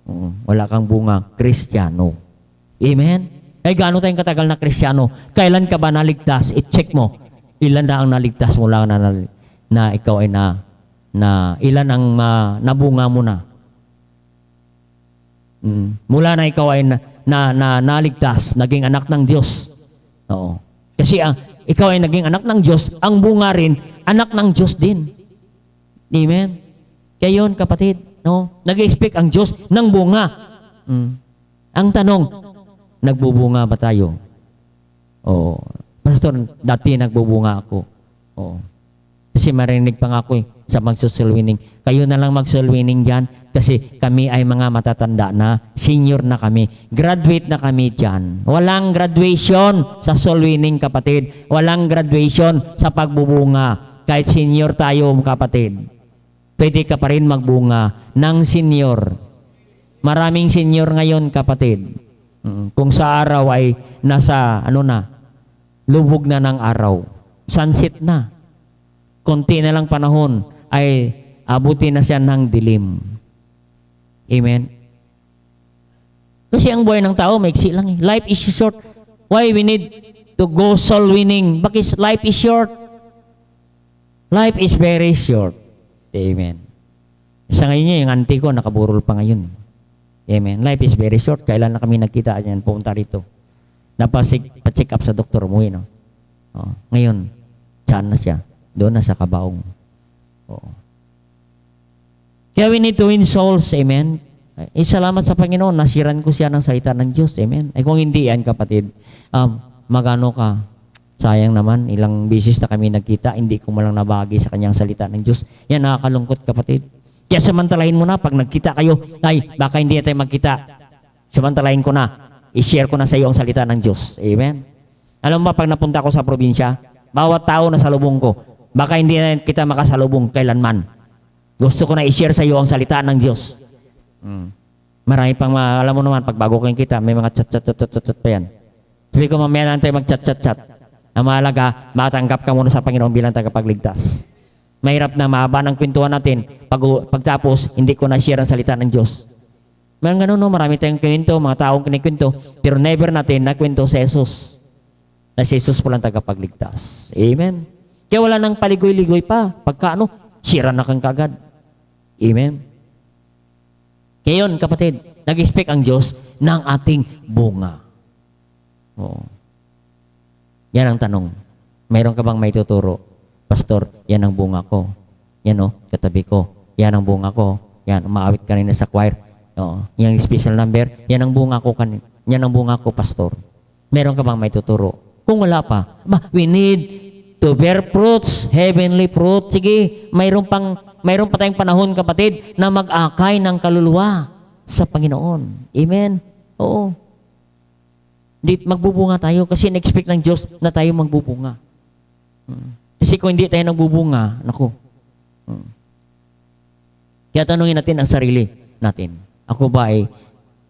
Oo. Wala kang bunga, Kristiyano. Amen? Ay gaano tayong katagal na Kristiyano? Kailan ka ba naligtas? I-check mo. Ilan na ang naligtas mo lang na ikaw ay ilan ang nabunga mo na? Mula na ikaw ay naligtas, naging anak ng Diyos. Oo. Kasi ikaw ay naging anak ng Diyos, ang bunga rin, anak ng Diyos din. Amen? Kaya yun, kapatid, nag-expect ang Diyos ng bunga. Ang tanong, nagbubunga ba tayo? Oo. Pastor, dati nagbubunga ako. Oo. Kasi marinig pa nga ako sa magsusulwining. Kayo na lang magsulwining dyan kasi kami ay mga matatanda na, senior na kami, graduate na kami dyan. Walang graduation sa sulwining, kapatid. Walang graduation sa pagbubunga. Kahit senior tayo, kapatid, pwede ka pa rin magbunga ng senior. Maraming senior ngayon, kapatid. Kung sa araw ay nasa, lubog na ng araw. Sunset na. Konti na lang panahon ay abuti na siya ng dilim. Amen? Kasi ang buhay ng tao, maiksi lang eh. Life is short. Why we need to go soul winning? Bakit life is short? Life is very short. Amen. Sa ngayon niya, yung auntie ko, nakaburol pa ngayon. Amen. Life is very short. Kailan na kami nagkita yan, pumunta rito. Pa-check up sa doktor mo, ngayon, saan na siya? Doon na sa kabaong. Oo. Kaya we need to win souls. Amen. Salamat sa Panginoon. Nasiran ko siya ng salita ng Diyos. Amen. Ay kung hindi yan, kapatid, magano ka? Sayang naman, ilang bisis na kami nagkita, hindi ko malang nabahagi sa kanyang salita ng Diyos. Yan, nakakalungkot, kapatid. Kaya samantalahin mo na, pag nagkita kayo, ay, baka hindi tayo magkita. Samantalahin ko na. I-share ko na sa iyo ang salita ng Diyos. Amen. Alam mo ba, pag napunta ko sa probinsya, bawat tao na salubong ko, baka hindi na kita makasalubong kailanman. Gusto ko na i-share sa iyo ang salita ng Diyos. Marami pang, alam mo naman, pag bago kayong kita, may mga chat pa yan. Sabi ko, mamaya na tayo mag-chat-chat-chat. Ang mahalaga, matanggap ka muna sa Panginoon bilang tagapagligtas. Mahirap na mahaba ng kwentuhan natin. Pagtapos, hindi ko na-share ang salita ng Diyos. Mayroon ganun, no? Marami tayong kwento, mga taong kinikwento, pero never natin nakwento sa Jesus. Na si Jesus po lang tagapagligtas. Amen. Kaya wala nang paligoy-ligoy pa. Pagka sira na kang kagad. Amen. Kaya yun, kapatid, nag-expect ang Diyos ng ating bunga. Oo. Yan ang tanong. Mayroon ka bang may tuturo? Pastor, yan ang bunga ko. Yan katabi ko. Yan ang bunga ko. Yan, umaawit kanina sa choir. Yung special number, yan ang bunga ko kanina. Yan ang bunga ko, pastor. Meron ka bang may tuturo? Kung wala pa, we need to bear fruits, heavenly fruit. Sige, mayroon pa tayong panahon, kapatid, na mag-akay ng kaluluwa sa Panginoon. Amen? Oo. Magbubunga tayo kasi in-expect ng Diyos na tayo magbubunga. Kasi kung hindi tayo nagbubunga, naku. Kaya tanungin natin ang sarili natin. Ako ba ay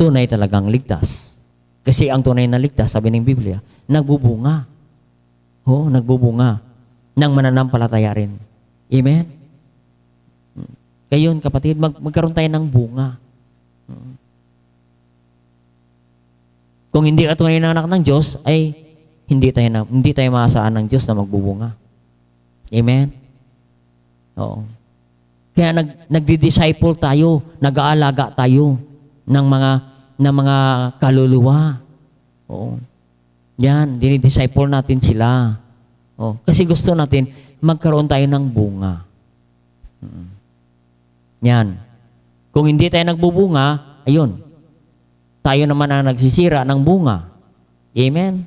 tunay talagang ligtas? Kasi ang tunay na ligtas, sabi ng Biblia, nagbubunga. Oo, nagbubunga ng mananampalataya rin. Amen? Kaya yun, kapatid, magkaroon tayo ng bunga. Kung hindi ka tunay na anak ng Diyos, ay hindi tayo maasaan ng Diyos na magbubunga. Amen? Oo. Kaya nagdi-disciple tayo, nag-aalaga tayo ng mga kaluluwa. Oo. Yan, dinidisciple natin sila. Oo. Kasi gusto natin magkaroon tayo ng bunga. Yan. Kung hindi tayo nagbubunga, ayun, tayo naman ang nagsisira ng bunga. Amen?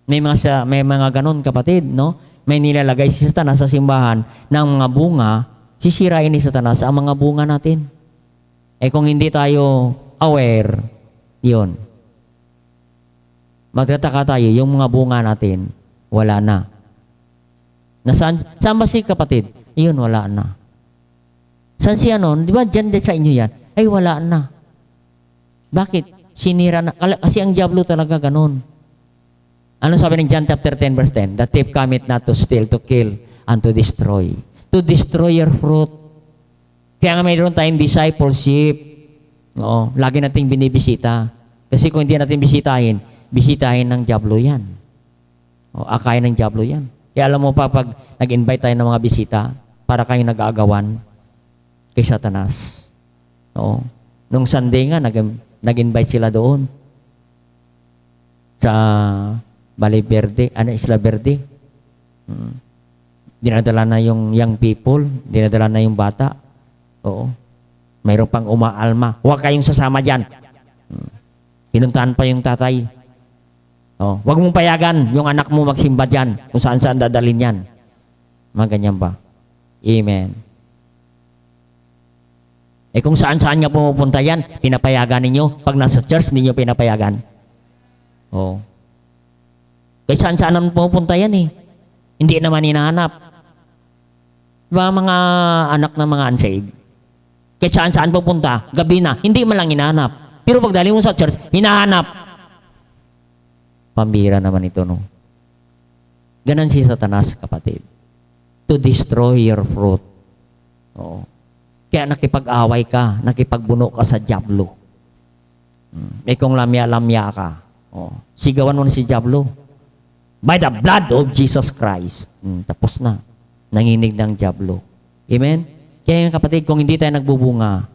May mga ganon, kapatid, no? May nilalagay si Satanas sa simbahan ng mga bunga, sisirain ni Satanas ang mga bunga natin. Kung hindi tayo aware, yun. Magtataka tayo, yung mga bunga natin, wala na. Saan ba si kapatid? Yun, wala na. Saan siya nun? Di ba dyan sa inyo yan? Ay, wala na. Bakit? Sinira na. Kasi ang diablo talaga ganun. Ano sabi ng John chapter 10 verse 10? The thief cometh not to steal, to kill, and to destroy. To destroy your fruit. Kaya nga mayroon tayong discipleship. Oo, lagi nating binibisita. Kasi kung hindi natin bisitahin ng diablo yan. Akayin ng diablo yan. Kaya alam mo pa, pag nag-invite tayo ng mga bisita, para kayong nag-aagawan kay Satanas. Oo. Nung Sunday nga, nag-invite sila doon sa Valle Verde, Isla Verde. Dinadala na yung young people, dinadala na yung bata. Oo. Mayroon pang umaalma. Huwag kayong sasama dyan. Pinuntahan pa yung tatay. Huwag mong payagan yung anak mo magsimba dyan, kung saan-saan dadalhin yan. Mga ganyan ba? Amen. Kung saan-saan nga pumupunta yan, pinapayagan ninyo. Pag nasa church, ninyo pinapayagan. Oo. Kaya saan-saan naman pumupunta yan eh. Hindi naman hinahanap. Diba mga anak ng mga unsaved? Kaya saan-saan pupunta, gabi na, hindi man lang hinahanap. Pero pag dali mo sa church, hinahanap. Pambira naman ito, no? Ganon si Satanas, kapatid. To destroy your fruit. Oo. Kaya nakipag-away ka, nakipagbuno ka sa diablo. Kung lamya-lamya ka, sigawan mo na si diablo. By the blood of Jesus Christ. Tapos na. Nanginig ng diablo. Amen? Kaya yung kapatid, kung hindi tayo nagbubunga,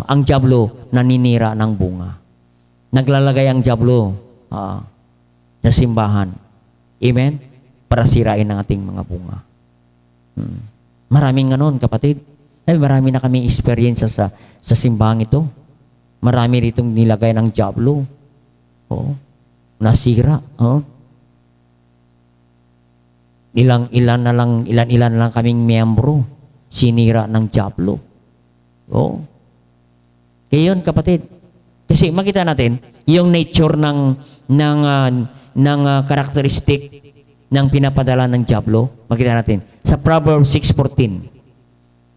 ang diablo naninira ng bunga. Naglalagay ang diablo sa simbahan. Amen? Para sirain ang ating mga bunga. Maraming ganon, kapatid. Marami na kami experience sa simbahang ito. Marami ritong nilagay ng diablo. Nasira. Ilan na lang kaming miyembro sinira ng diablo. Kaya yun, kapatid. Kasi makita natin yung nature ng karakteristik ng pinapadala ng diablo. Makita natin sa Proverbs 6:14.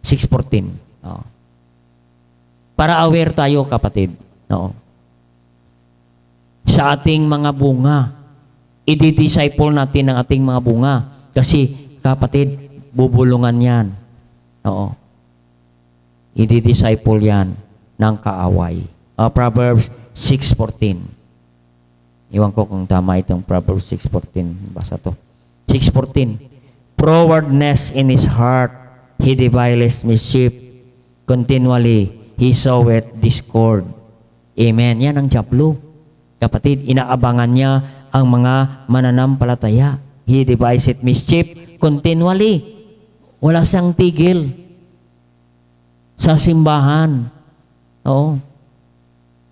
6:14. Para aware tayo, kapatid. Sa ating mga bunga. i-disciple natin ang ating mga bunga. Kasi, kapatid, bubulungan yan. Oo. I-disciple yan ng kaaway. Proverbs 6:14. Iwan ko kung tama itong Proverbs 6:14. Basa to. 6:14. Frowardness in his heart, he devileth mischief. Continually, he soweth discord. Amen. Yan ang diablo. Kapatid, inaabangan niya ang mga mananampalataya. He deviseth mischief continually. Wala siyang tigil sa simbahan. Oo.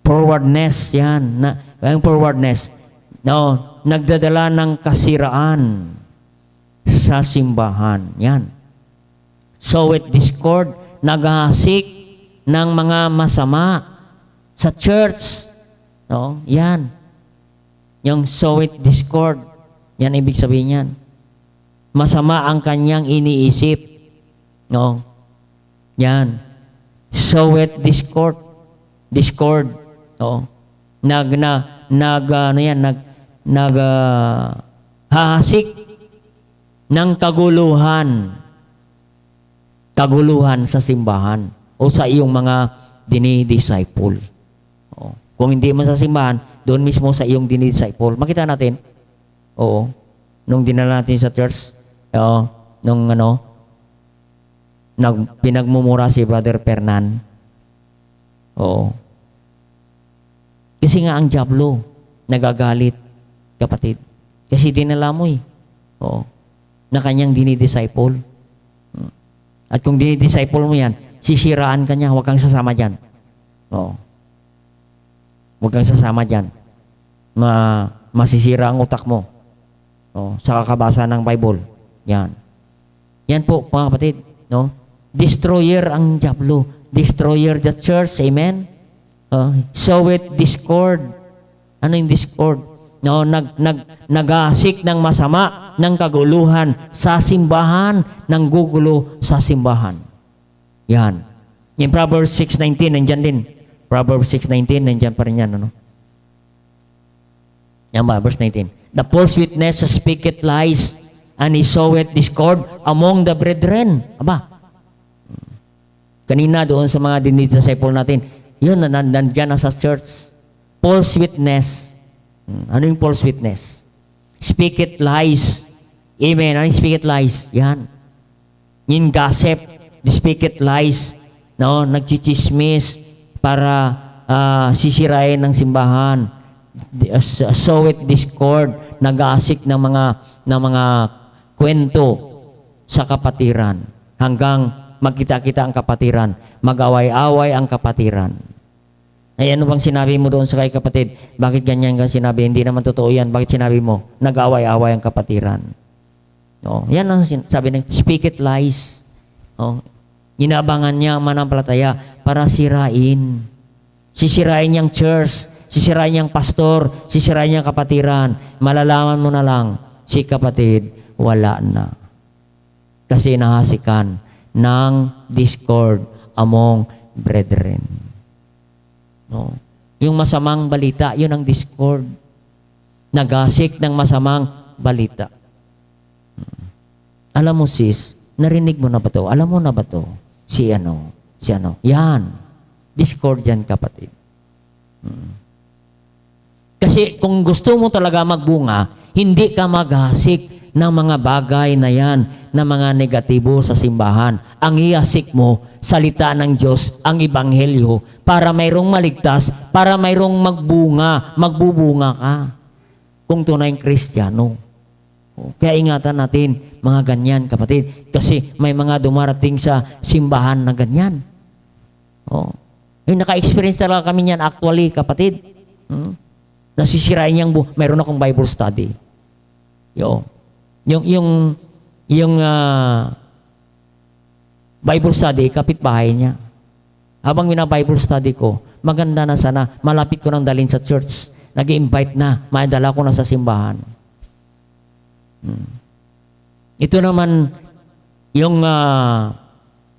Forwardness yan. Ang forwardness. No, nagdadala ng kasiraan sa simbahan. Yan. Soweth discord, naghahasik ng mga masama sa church. No, yan. Yung soweth discord. Yan ibig sabihin yan. Masama ang kanyang iniisip. No. Yan. Soweth discord. Discord. No. Hahasik ng kaguluhan. Kaguluhan sa simbahan o sa iyong mga dinidisciple. O, kung hindi mo sa simbahan, doon mismo sa iyong dinidisciple. Makita natin, oo, nung dinala natin sa church, nung pinagmumura si Brother Fernan. Oo. Kasi nga ang diablo, nagagalit, kapatid. Kasi dinala mo Oo. Na kanyang dinidisciple. At kung dinidisciple mo yan, sisiraan ka niya, huwag kang sasama dyan. Oo. Huwag kang sasama dyan. Masisira ang utak mo. Sa kakabasa ng Bible. Yan. Yan po, mga kapatid. No? Destroyer ang diablo. Destroyer the church. Amen? Soweth discord. Ano yung discord? No, nag-asik ng masama, ng kaguluhan sa simbahan, ng gugulo sa simbahan. Yan. In Proverbs 6:19, nandyan din. Proverbs 6:19, nandyan pa rin yan. Ano? Yan ba, verse 19. The false witness speaketh lies, and he soweth discord among the brethren. Aba, kanina doon sa mga dinidisciple natin, yun, nandyan na sa church. False witness. Ano yung false witness? Speak it lies. Amen. Ano yung speak it lies? Yan. Yung gossip. Speak it lies. No? Nagchichismis para sisirain ng simbahan. Sow it discord. Nag-aasik ng mga kwento sa kapatiran. Hanggang magkita-kita ang kapatiran. Mag-away-away ang kapatiran. Ay, ano bang sinabi mo doon sa kay kapatid? Bakit ganyan ka sinabi? Hindi naman totoo yan. Bakit sinabi mo? Nag-away-away ang kapatiran. No, yan ang sabi ng speak it lies. No, inabangan niya ang manampalataya para sirain. Sisirain niyang church, sisirain niyang pastor, sisirain niyang kapatiran. Malalaman mo na lang, si kapatid, wala na. Kasi nahasikan ng discord among brethren. No. Yung masamang balita, yun ang discord. Nagasik ng masamang balita. Alam mo sis, narinig mo na ba to? Alam mo na ba to? Si ano? Yan. Discord yan, kapatid. Kasi kung gusto mo talaga magbunga, hindi ka maghasik ng mga bagay na yan, na mga negatibo sa simbahan. Ang iasik mo, salita ng Diyos, ang ebanghelyo, para mayroong maligtas, para mayroong magbubunga ka. Kung tunay Kristiyano. Kaya ingatan natin, mga ganyan, kapatid. Kasi may mga dumarating sa simbahan na ganyan. Naka-experience talaga kami niyan actually, kapatid. Nasisirain niyang mayroon akong Bible study. Yung Bible study, kapitbahay niya. Habang Bible study ko, maganda na sana, malapit ko nang dalhin sa church. Nag-i-invite na, maidala ko na sa simbahan. Ito naman, yung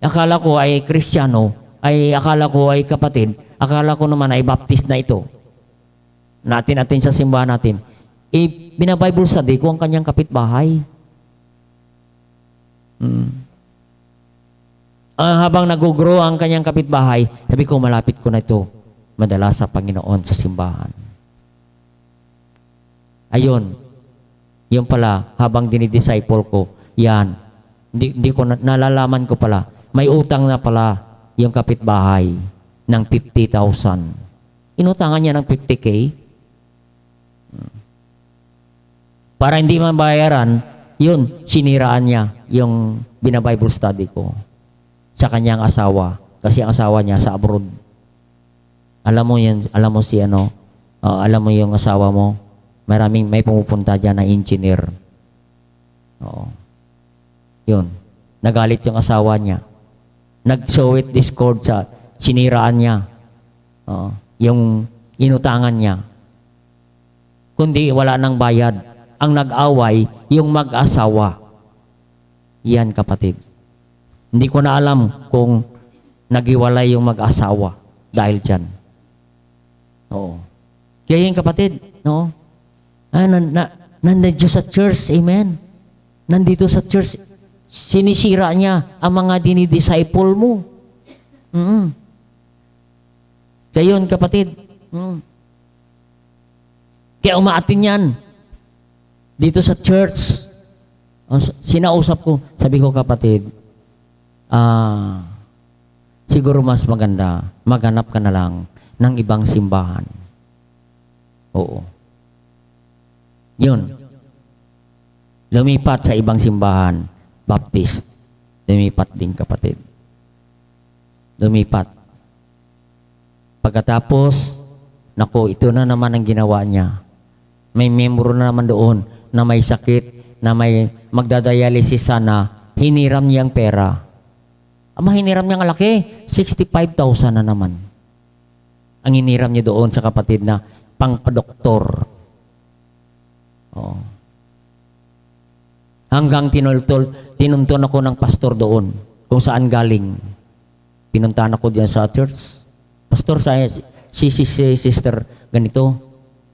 akala ko ay Kristiyano, ay akala ko ay kapatid, akala ko naman ay baptist na ito. Natin sa simbahan natin. binabible study ko ang kanyang kapitbahay. Habang nag-grow ang kanyang kapitbahay, sabi ko, malapit ko na ito madala sa Panginoon sa simbahan. Ayun, yung pala, habang dinidisciple ko, yan, hindi ko nalalaman ko pala, may utang na pala yung kapitbahay ng 50,000. Inutangan niya ng 50K. Para hindi mabayaran, yun, siniraan niya yung binabible study ko sa kanyang asawa. Kasi ang asawa niya sa abroad. Alam mo yan, alam mo si ano, alam mo yung asawa mo, may pumupunta dyan na engineer. Oo. Yun. Nagalit yung asawa niya. Nag-show it discord sa siniraan niya. Yung inutangan niya. Kundi wala nang bayad. Ang nag-away, yung mag-asawa. Yan, kapatid. Hindi ko na alam kung nagiwalay yung mag-asawa dahil dyan. Oo. Kaya yung kapatid, no? Nandito sa church, amen? Nandito sa church, sinisira niya ang mga dinidisciple mo. Kaya yun, kapatid. Kaya umaatin yan. Dito sa church, sinausap ko, sabi ko, kapatid, siguro mas maganda, maghanap ka na lang ng ibang simbahan. Oo. Yun. Lumipat sa ibang simbahan, Baptist. Lumipat din, kapatid. Lumipat. Pagkatapos, naku, ito na naman ang ginawa niya. May membro na naman doon na may sakit, na may magdadialysis sana, hiniram niyang pera. Hiniram niyang laki, 65,000 na naman. Ang hiniram niya doon sa kapatid na pangpadoktor. Oh. Hanggang tinunton ako ng pastor doon, kung saan galing. Pinuntahan ako diyan sa church. Pastor, si sister ganito,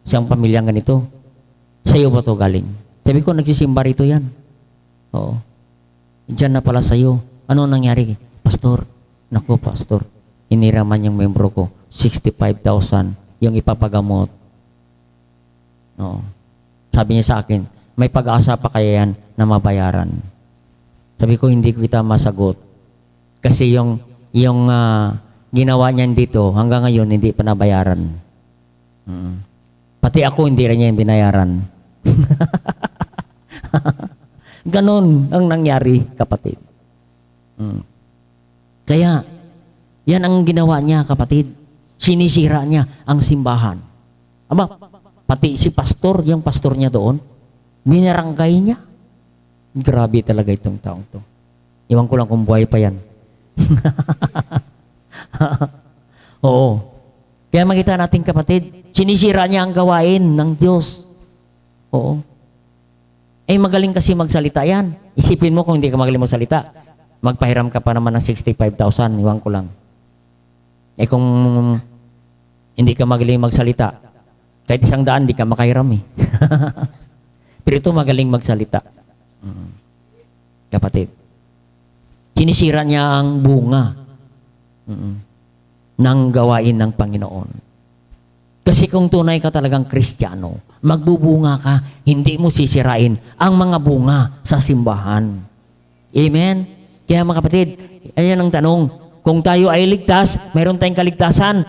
siyang pamilyang ganito. Sa'yo ba to galing? Sabi ko, nagsisimba rito yan. Oo. Diyan na pala sa'yo. Ano nangyari? Pastor, naku pastor, hiniraman yung membro ko, 65,000 yung ipapagamot. Oo. Sabi niya sa akin, may pag-asa pa kaya yan na mabayaran. Sabi ko, hindi ko kita masagot. Kasi yung ginawa niyan dito, hanggang ngayon, hindi pa nabayaran. Pati ako, hindi rin niya yung binayaran. Ganon ang nangyari, kapatid. Kaya, yan ang ginawa niya, kapatid. Sinisira niya ang simbahan. Pati si pastor, yung pastor niya doon, binarangay niya. Grabe talaga itong taong to. Iwan ko lang kung buhay pa yan. Oo. Kaya makita natin, kapatid, sinisira niya ang gawain ng Diyos. Oo. Magaling kasi magsalita yan. Isipin mo kung hindi ka magaling magsalita, magpahiram ka pa naman ng 65,000, iwan ko lang. Kung hindi ka magaling magsalita, kahit 100, hindi ka makahiram eh. Pero ito magaling magsalita. Kapatid. Sinisira niya ang bunga ng gawain ng Panginoon. Kasi kung tunay ka talagang Kristiyano, magbubunga ka, hindi mo sisirain ang mga bunga sa simbahan. Amen? Kaya mga kapatid, ayan ang tanong, kung tayo ay ligtas, mayroon tayong kaligtasan,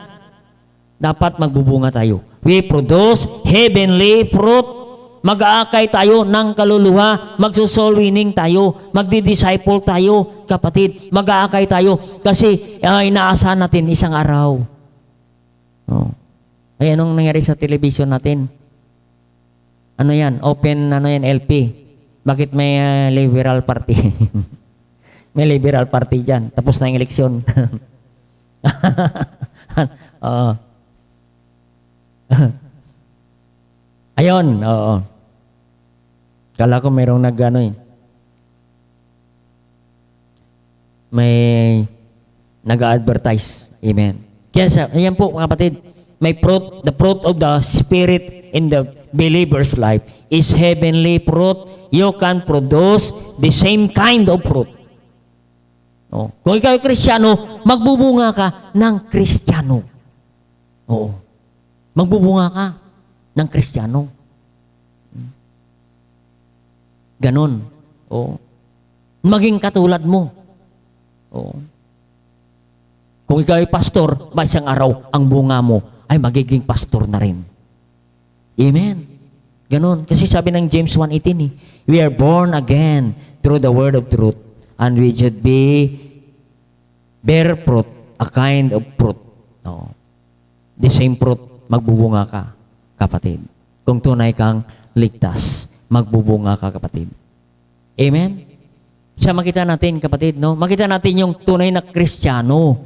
dapat magbubunga tayo. We produce heavenly fruit. Mag-aakay tayo ng kaluluwa, magsusoul winning tayo, magdi-disciple tayo, kapatid, mag-aakay tayo kasi inaasahan natin isang araw. Oh. Ay, anong nangyari sa television natin? Ano yan? Open, LP. Bakit may liberal party? May liberal party dyan. Tapos na yung eleksyon. Ayun, oo. Kala ko mayroong may nag-advertise. Amen. Kaya ayan po mga kapatid, may fruit, the fruit of the Spirit in the believer's life is heavenly fruit. You can produce the same kind of fruit. Oh. Kung ikaw ay Kristiyano, magbubunga ka ng Kristiyano. Oo. Magbubunga ka ng Kristiyano. Ganon. Oo. Maging katulad mo. Oo. Kung ikaw ay pastor, ba isang araw, ang bunga mo ay magiging pastor na rin. Amen. Ganon. Kasi sabi ng James 1:18, we are born again through the word of truth, and we should bear fruit, a kind of fruit. No. The same fruit, magbubunga ka, kapatid. Kung tunay kang ligtas, magbubunga ka, kapatid. Amen? Siya makita natin, kapatid, no? Makita natin yung tunay na Kristiyano.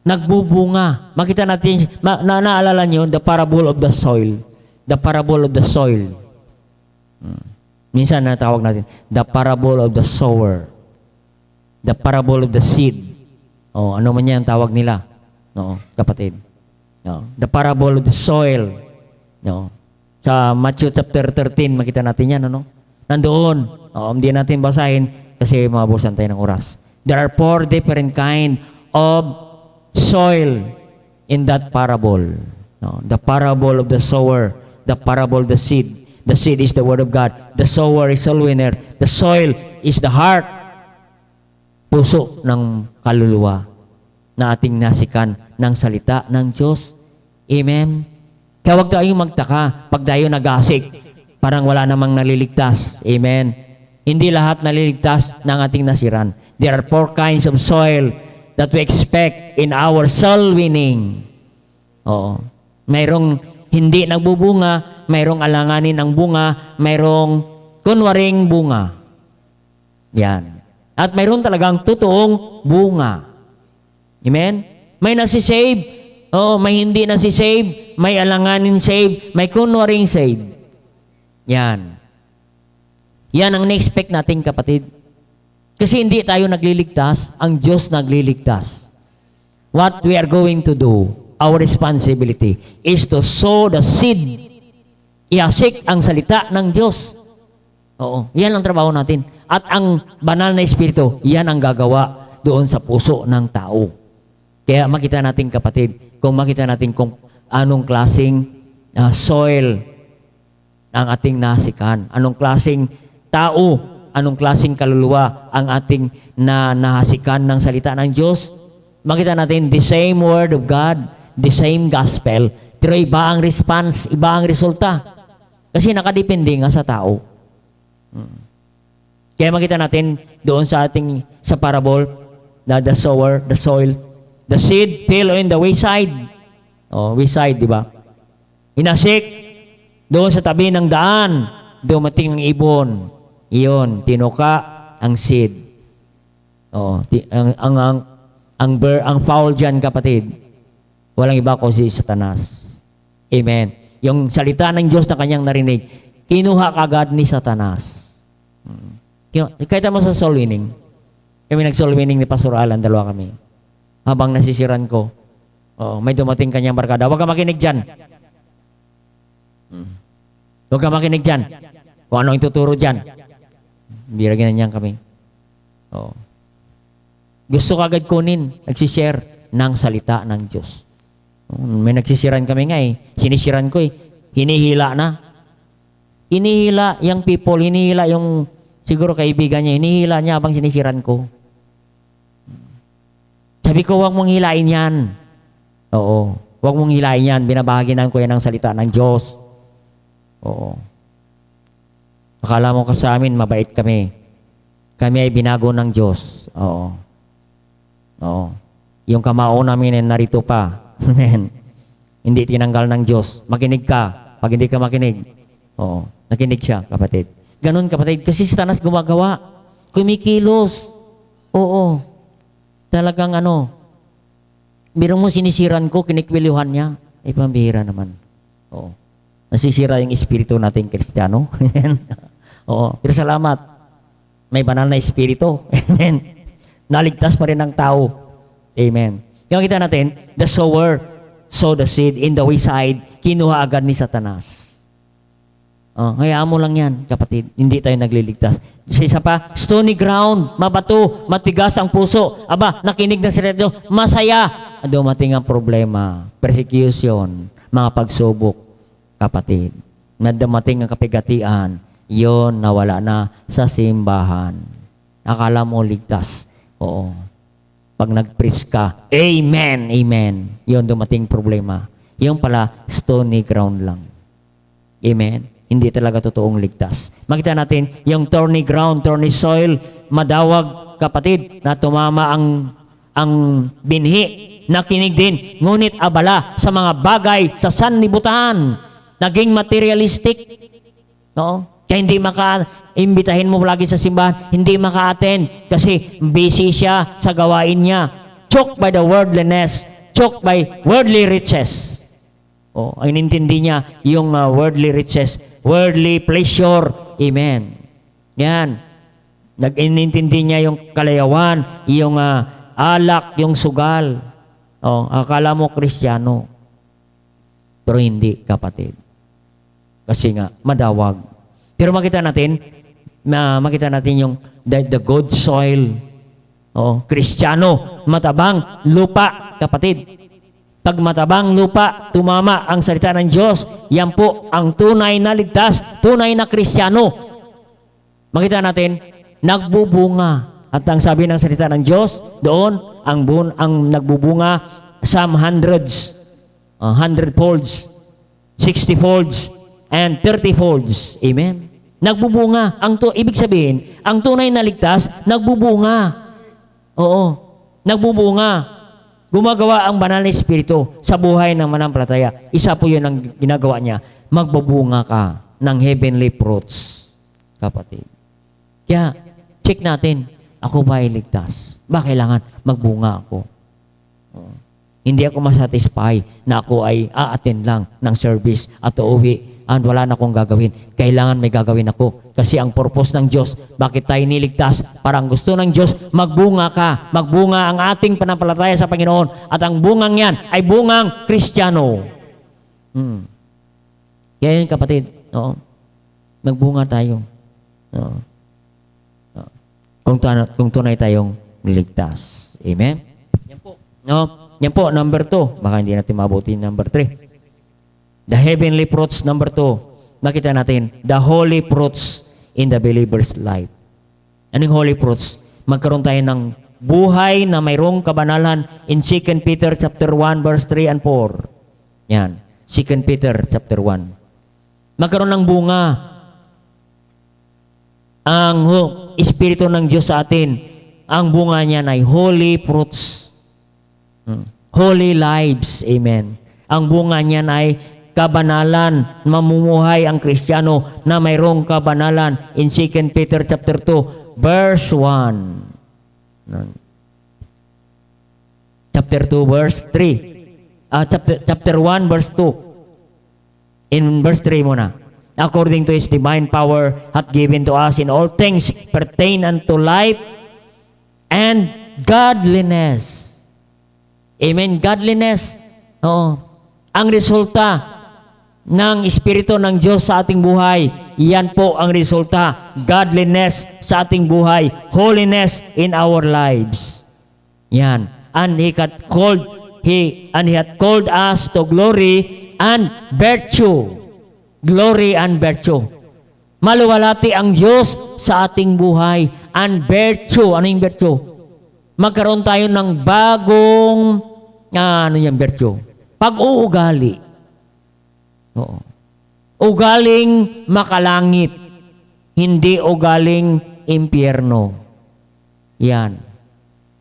Nagbubunga. Makita natin, naalala niyo, the parable of the soil. The parable of the soil. Minsan natawag natin, the parable of the sower. The parable of the seed. O, ano man yan ang tawag nila. No, kapatid. No, the parable of the soil. No. Sa Matthew chapter 13, makita natin yan, ano? Nandoon. O, hindi natin basahin kasi mabusan tayo ng oras. There are 4 different kind of soil in that parable. No, the parable of the sower, the parable of the seed. The seed is the word of God. The sower is soul winner. The soil is the heart. Puso ng kaluluwa na ating nasikan ng salita ng Diyos. Amen? Kaya huwag tayong magtaka pag tayo nagasik. Parang wala namang naliligtas. Amen? Hindi lahat naliligtas ng ating nasiran. There are 4 kinds of soil that we expect in our soul winning. Oo. Mayroong hindi nagbubunga, mayroong alanganin ang bunga, mayroong kunwaring bunga. Yan. At mayroon talagang totoong bunga. Amen? May nasisave, may hindi nasisave, may alanganin save, may kunwaring save. Yan. Yan ang na-expect natin, kapatid. Kasi hindi tayo nagliligtas, ang Diyos nagliligtas. What we are going to do, our responsibility, is to sow the seed. Iasik ang salita ng Diyos. Oo, yan ang trabaho natin. At ang banal na Espiritu, yan ang gagawa doon sa puso ng tao. Kaya makita natin, kapatid, kung makita natin kung anong klaseng soil ang ating nasikan, anong klaseng tao, anong klaseng kaluluwa ang ating nahasikan ng salita ng Diyos, makita natin the same word of God, the same gospel, pero iba ang response, iba ang resulta. Kasi nakadepende nga sa tao. Kaya makita natin doon sa ating sa parable na the sower, the soil, the seed fell in the wayside. Oh, wayside, di ba? Inasik doon sa tabi ng daan, dumating ng ibon. Iyon, tinuka ang seed. Oh, ang foul diyan, kapatid. Walang iba kundi si Satanas. Amen. Yung salita ng Diyos na kanyang narinig, kinuha kagad ni Satanas. Kahit mo sa soul winning. Kami nag-soul winning ni Pastor Alan, dalawa kami. Habang nasisiran ko, may dumating kanyang barkada. Huwag ka makinig dyan. Huwag ka makinig dyan. Kung ano ituturo dyan. Biragyan niyan kami. Gusto kagad kunin, nagsishare ng salita ng Diyos. May nagsisiran kami nga eh. Sinisiran ko eh. Hinihila na. Hinihila yung people, hinihila yung siguro kaibigan niya, hinihila niya habang sinisiran ko. Sabi ko, huwag mong hilain yan. Oo. Huwag mong hilain yan. Binabahaginan ko yan ng salita ng Diyos. Oo. Akala mo ka sa amin, mabait kami. Kami ay binago ng Diyos. Oo. Oo. Yung kamao namin ay narito pa. Amen. Hindi tinanggal ng Diyos. Makinig ka. Pag hindi ka makinig, oo. Nakinig siya, kapatid. Ganun, kapatid. Kasi Satanas gumagawa. Kumikilos. Oo. Talagang birong mo sinisiran ko, kinikwiluhan niya. Ay, pambihira naman. Oo. Nasisira yung espiritu nating Kristiyano. Oo. Pero salamat. May banal na espiritu. Amen. Naligtas pa rin ang tao. Amen. Kaya kita natin, the sower sowed the seed in the wayside, kinuha agad ni Satanas. Hayaan mo lang yan, kapatid. Hindi tayo nagliligtas. Sa isa pa, stony ground, mabato, matigas ang puso. Aba, nakinig ng salita Diyos, masaya. Dumating ang problema, persecution, mga pagsubok, kapatid. Na dumating ang kapigatian, yon nawala na sa simbahan. Akala mo ligtas. Oo. Pag nag-preach ka, amen, amen. Yon dumating problema. Yung pala, stony ground lang. Amen. Hindi talaga totoong ligtas. Makita natin, yung thorny ground, thorny soil, madawag, kapatid, na tumama ang binhi. Nakinig din, ngunit abala sa mga bagay sa sanlibutan. Naging materialistic. No? Kaya hindi imbitahin mo lagi sa simbahan, hindi maka-attend kasi busy siya sa gawain niya. Choked by the worldliness, choked by worldly riches. Ang inintindi niya yung worldly riches, worldly pleasure. Amen. Yan. Nag-inintindi niya yung kalayawan, yung alak, yung sugal. Akala mo Kristiyano. Pero hindi, kapatid. Kasi nga, madawag. Pero makita natin yung the good soil. Kristiyano, matabang lupa, kapatid. Pag matabang lupa, tumama ang salita ng Diyos, yan po ang tunay na ligtas, tunay na Kristiyano. Makita natin, nagbubunga. At ang sabi ng salita ng Diyos, doon, ang nagbubunga, some hundreds, 100 folds, 60 folds, and 30 folds. Amen? Nagbubunga. Ibig sabihin, ang tunay na ligtas, nagbubunga. Oo. Nagbubunga. Gumagawa ang banal na Espiritu sa buhay ng manampalataya. Isa po yun ang ginagawa niya. Magbubunga ka ng heavenly fruits. Kapatid. Kaya, check natin. Ako ba ay ligtas? Ba kailangan magbunga ako? Hindi ako masatisfy na ako ay a-attend lang ng service at uuwi. Wala na akong gagawin. Kailangan may gagawin ako. Kasi ang purpose ng Diyos, bakit tayo niligtas? Parang gusto ng Diyos, magbunga ka. Magbunga ang ating panampalataya sa Panginoon. At ang bungang yan ay bungang Kristiyano. Kaya yun, kapatid. Magbunga tayo. Kung tunay tayong niligtas. Amen? Yan po. Yan po, number 2. Baka hindi natin mabuti number 3. The heavenly fruits, number 2. Makita natin, the holy fruits in the believer's life. Anong holy fruits? Magkaroon tayo ng buhay na mayroong kabanalan in 2 Peter chapter 1, verse 3 and 4. Yan. 2 Peter chapter 1. Magkaroon ng bunga ang Espiritu ng Diyos sa atin. Ang bunga niya ay holy fruits. Holy lives. Amen. Ang bunga niya ay kabanalan, mamumuhay ang Kristiyano na mayroong kabanalan in 2 Peter chapter 2, verse 1. Chapter 2, verse 3. Chapter 1, verse 2. In verse 3 muna. According to His divine power hath given to us in all things pertain unto life and godliness. Amen. Godliness. Ang resulta ng Espiritu ng Diyos sa ating buhay, yan po ang resulta. Godliness sa ating buhay. Holiness in our lives. Yan. And He hath called us to glory and virtue. Glory and virtue. Maluwalhati ang Diyos sa ating buhay. And virtue. Ano yung virtue? Magkaroon tayo ng bagong virtue? Pag-uugali. Ugaling makalangit, hindi ugaling impyerno. Yan.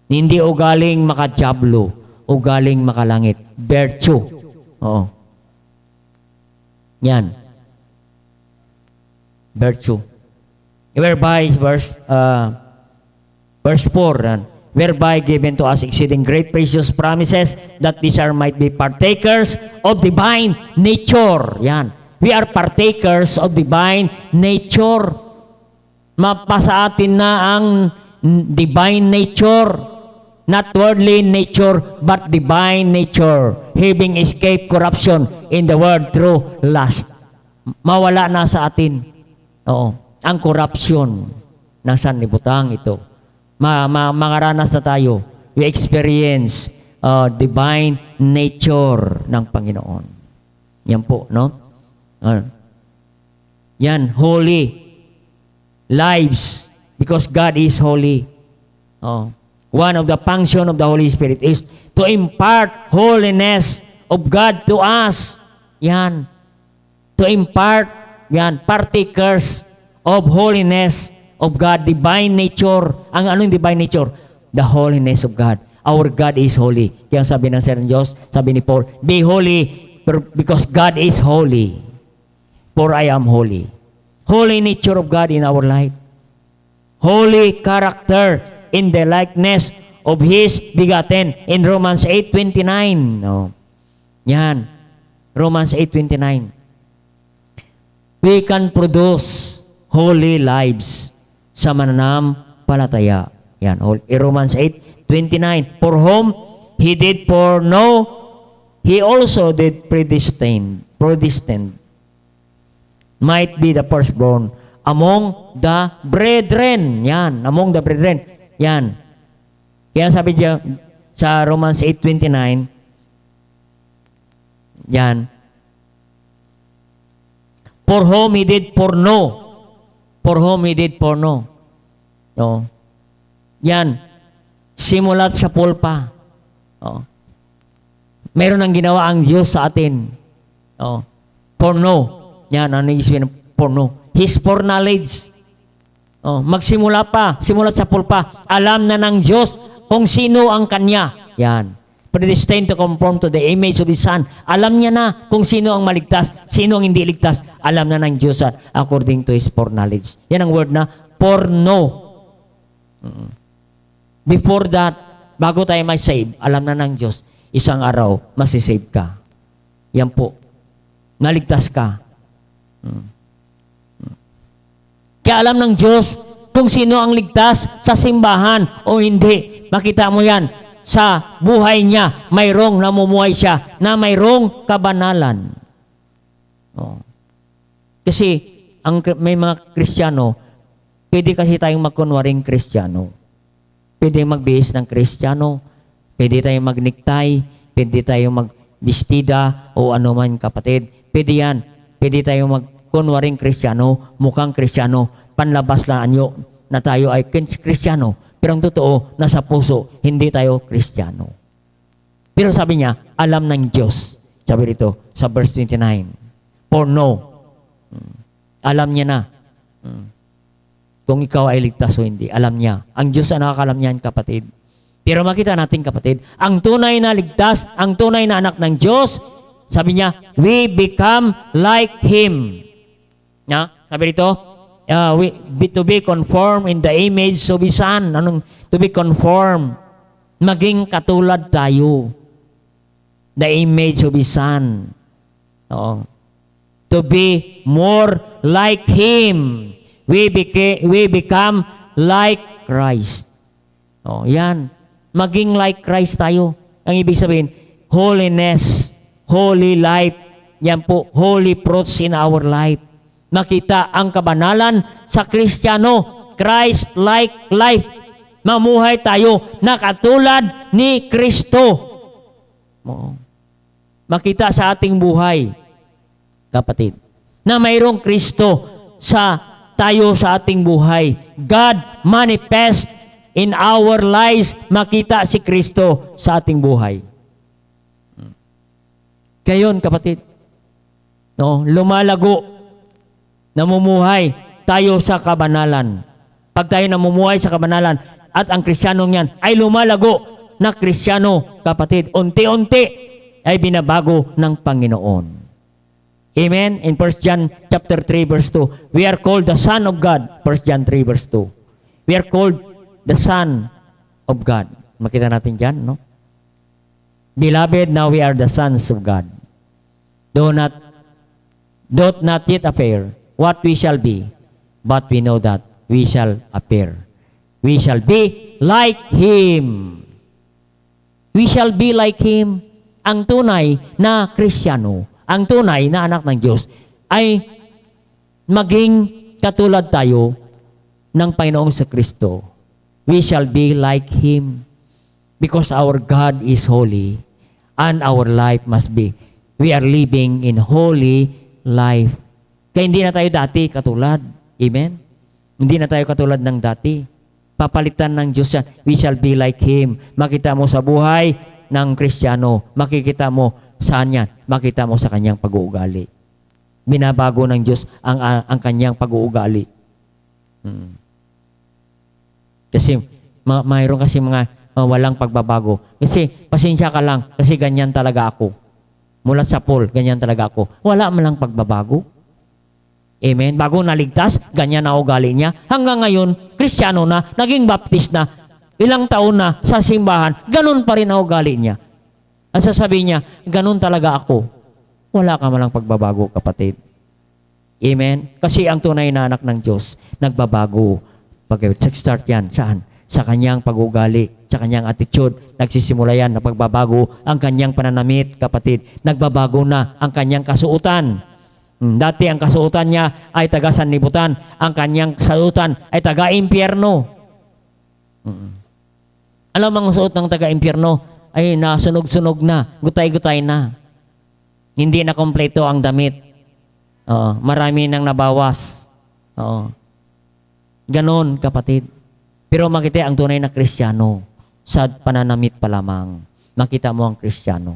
Hindi ugaling makadiablo, ugaling makalangit. Virtue. Yan. Virtue. Whereby, verse 4, whereby given to us exceeding great precious promises, that these might be partakers of divine nature. Yan. We are partakers of divine nature. Mapasa atin na ang divine nature. Not worldly nature, but divine nature. Having escaped corruption in the world through lust. mawala na sa atin. Oo. Ang corruption ng sanlibutan ito. Mangaranas na tayo. We experience divine nature ng Panginoon. Yan po, no? Yan, holy lives because God is holy. One of the function of the Holy Spirit is to impart holiness of God to us. Yan. To impart, yan, partakers of holiness of God, divine nature. Ang anong divine nature? The holiness of God. Our God is holy. Kaya sabi ng Sir Diyos, sabi ni Paul, be holy because God is holy. For I am holy. Holy nature of God in our life. Holy character in the likeness of His begotten in Romans 8:29. No. Yan. Romans 8:29. We can produce holy lives sa mananampalataya. Yan. Romans 8:29. For whom He did foreknow, He also did predestined, might be the firstborn among the brethren. Yan. Among the brethren. Yan. Kaya sabi diya sa Romans 8:29, yan. For whom He did foreknow. For whom He did foreknow. No. Yan. Simulat sa pulpa. Meron ang ginawa ang Diyos sa atin. Foreknow. Yan. Ano yung isipin ng foreknow? His foreknowledge. Magsimula pa, simulat sa pulpa, alam na ng Diyos kung sino ang Kanya. Yan. Predestined to conform to the image of His Son. Alam niya na kung sino ang maligtas, sino ang hindi ligtas. Alam na ng Diyos according to His foreknowledge. Yan ang word na foreknow. Before that, bago tayo may save, alam na ng Diyos, isang araw, masisave ka. Yan po. Naligtas ka. Kaya alam ng Diyos kung sino ang ligtas sa simbahan o hindi. Makita mo yan sa buhay niya. Mayroong namumuhay siya na mayroong kabanalan. Kasi may mga Kristiyano, pwede kasi tayong magkunwaring Kristiyano. Pwede magbihis ng Kristiyano. Pwede tayong magniktay. Pwede tayong magbistida o ano man kapatid. Pwede yan. Pwede tayong magkunwaring Kristiyano, mukhang Kristiyano, panlabas na anyo na tayo ay Kristiyano. Pero ang totoo, nasa puso, hindi tayo Kristiyano. Pero sabi niya, alam ng Diyos. Sabi rito, sa verse 29. For no. Alam niya na. Kung ikaw ay ligtas o hindi, alam niya. Ang Diyos ang nakakalam niyan, kapatid. Pero makita natin, kapatid, ang tunay na ligtas, ang tunay na anak ng Diyos, sabi niya, we become like Him. Sabi rito, to be conformed in the image of His Son. Anong to be conformed? Maging katulad tayo. The image of His Son. To be more like Him. We become like Christ. Yan. Maging like Christ tayo. Ang ibig sabihin, holiness, holy life. Yan po, holy fruits in our life. Makita ang kabanalan sa Kristiyano, Christ-like life. Mamuhay tayo na katulad ni Kristo. Makita sa ating buhay, kapatid, na mayroong Kristo tayo sa ating buhay. God manifest in our lives, makita si Kristo sa ating buhay. Gayon, kapatid, lumalago, namumuhay tayo sa kabanalan. Pag tayo namumuhay sa kabanalan at ang Kristiyanong yan ay lumalago na Kristiyano, kapatid, unti-unti ay binabago ng Panginoon. Amen? In 1 John chapter 3 verse 2, we are called the Son of God. 1 John 3 verse 2. We are called the Son of God. Makita natin dyan, no? Beloved, now we are the sons of God. Do not yet appear what we shall be, but we know that we shall appear. We shall be like Him. We shall be like Him. Ang tunay na Kristiyano, ang tunay na anak ng Diyos, ay maging katulad tayo ng Panginoong sa Kristo. We shall be like Him because our God is holy and our life must be. We are living in holy life. Kaya hindi na tayo dati katulad. Amen? Hindi na tayo katulad ng dati. Papalitan ng Diyos yan. We shall be like Him. Makita mo sa buhay ng Kristiyano. Makikita mo saan yan? Makita mo sa kanyang pag-uugali. Binabago ng Diyos ang kanyang pag-uugali. Kasi mayroon kasi mga walang pagbabago. Kasi pasensya ka lang kasi ganyan talaga ako. Mula sa Paul, ganyan talaga ako. Wala man lang pagbabago. Amen? Bago naligtas, ganyan na ugali niya. Hanggang ngayon, Kristiyano na, naging Baptist na, ilang taon na sa simbahan, ganun pa rin ang ugali niya. At sasabihin niya, ganun talaga ako. Wala ka man lang pagbabago, kapatid. Amen? Kasi ang tunay na anak ng Diyos, nagbabago. Pag-start yan, saan? Sa kanyang pag-ugali, sa kanyang attitude, nagsisimula yan na pagbabago ang kanyang pananamit, kapatid. Nagbabago na ang kanyang kasuotan. Dati ang kasuotan niya ay taga-sanlibutan. Ang kanyang kasuotan ay taga-impyerno. Alam mo ang suot ng taga-impyerno ay nasunog-sunog na, gutay-gutay na. Hindi na kompleto ang damit. Marami nang nabawas. Ganon, kapatid. Pero makita ang tunay na Kristiyano sa pananamit pa lamang. Makita mo ang Kristiyano.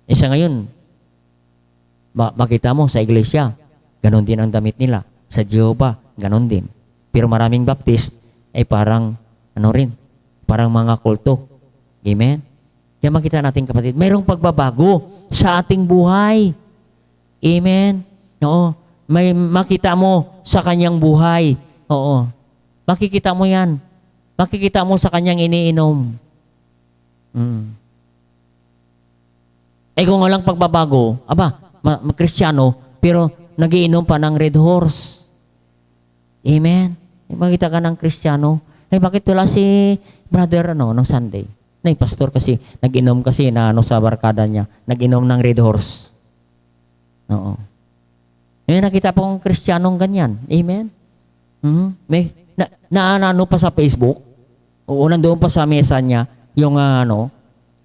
Isa ngayon, makita mo sa iglesia, ganon din ang damit nila. Sa Jehovah, ganon din. Pero maraming Baptist ay parang, parang mga kulto. Amen? Kaya makita natin, kapatid, mayroong pagbabago sa ating buhay. Amen? Oo. May makita mo sa kanyang buhay. Oo. Makikita mo yan. Makikita mo sa kanyang iniinom. Kung walang pagbabago, Kristiyano, pero nagiinom pa ng Red Horse. Amen? Makita ka ng Kristiyano. Bakit wala si brother ng Sunday? Pastor kasi, nag-inom kasi na sa barkada niya. Nag-inom ng Red Horse. Oo. May nakita pong Kristiyanong ganyan. Amen? May naano pa sa Facebook. Oo, nandoon pa sa mesa niya yung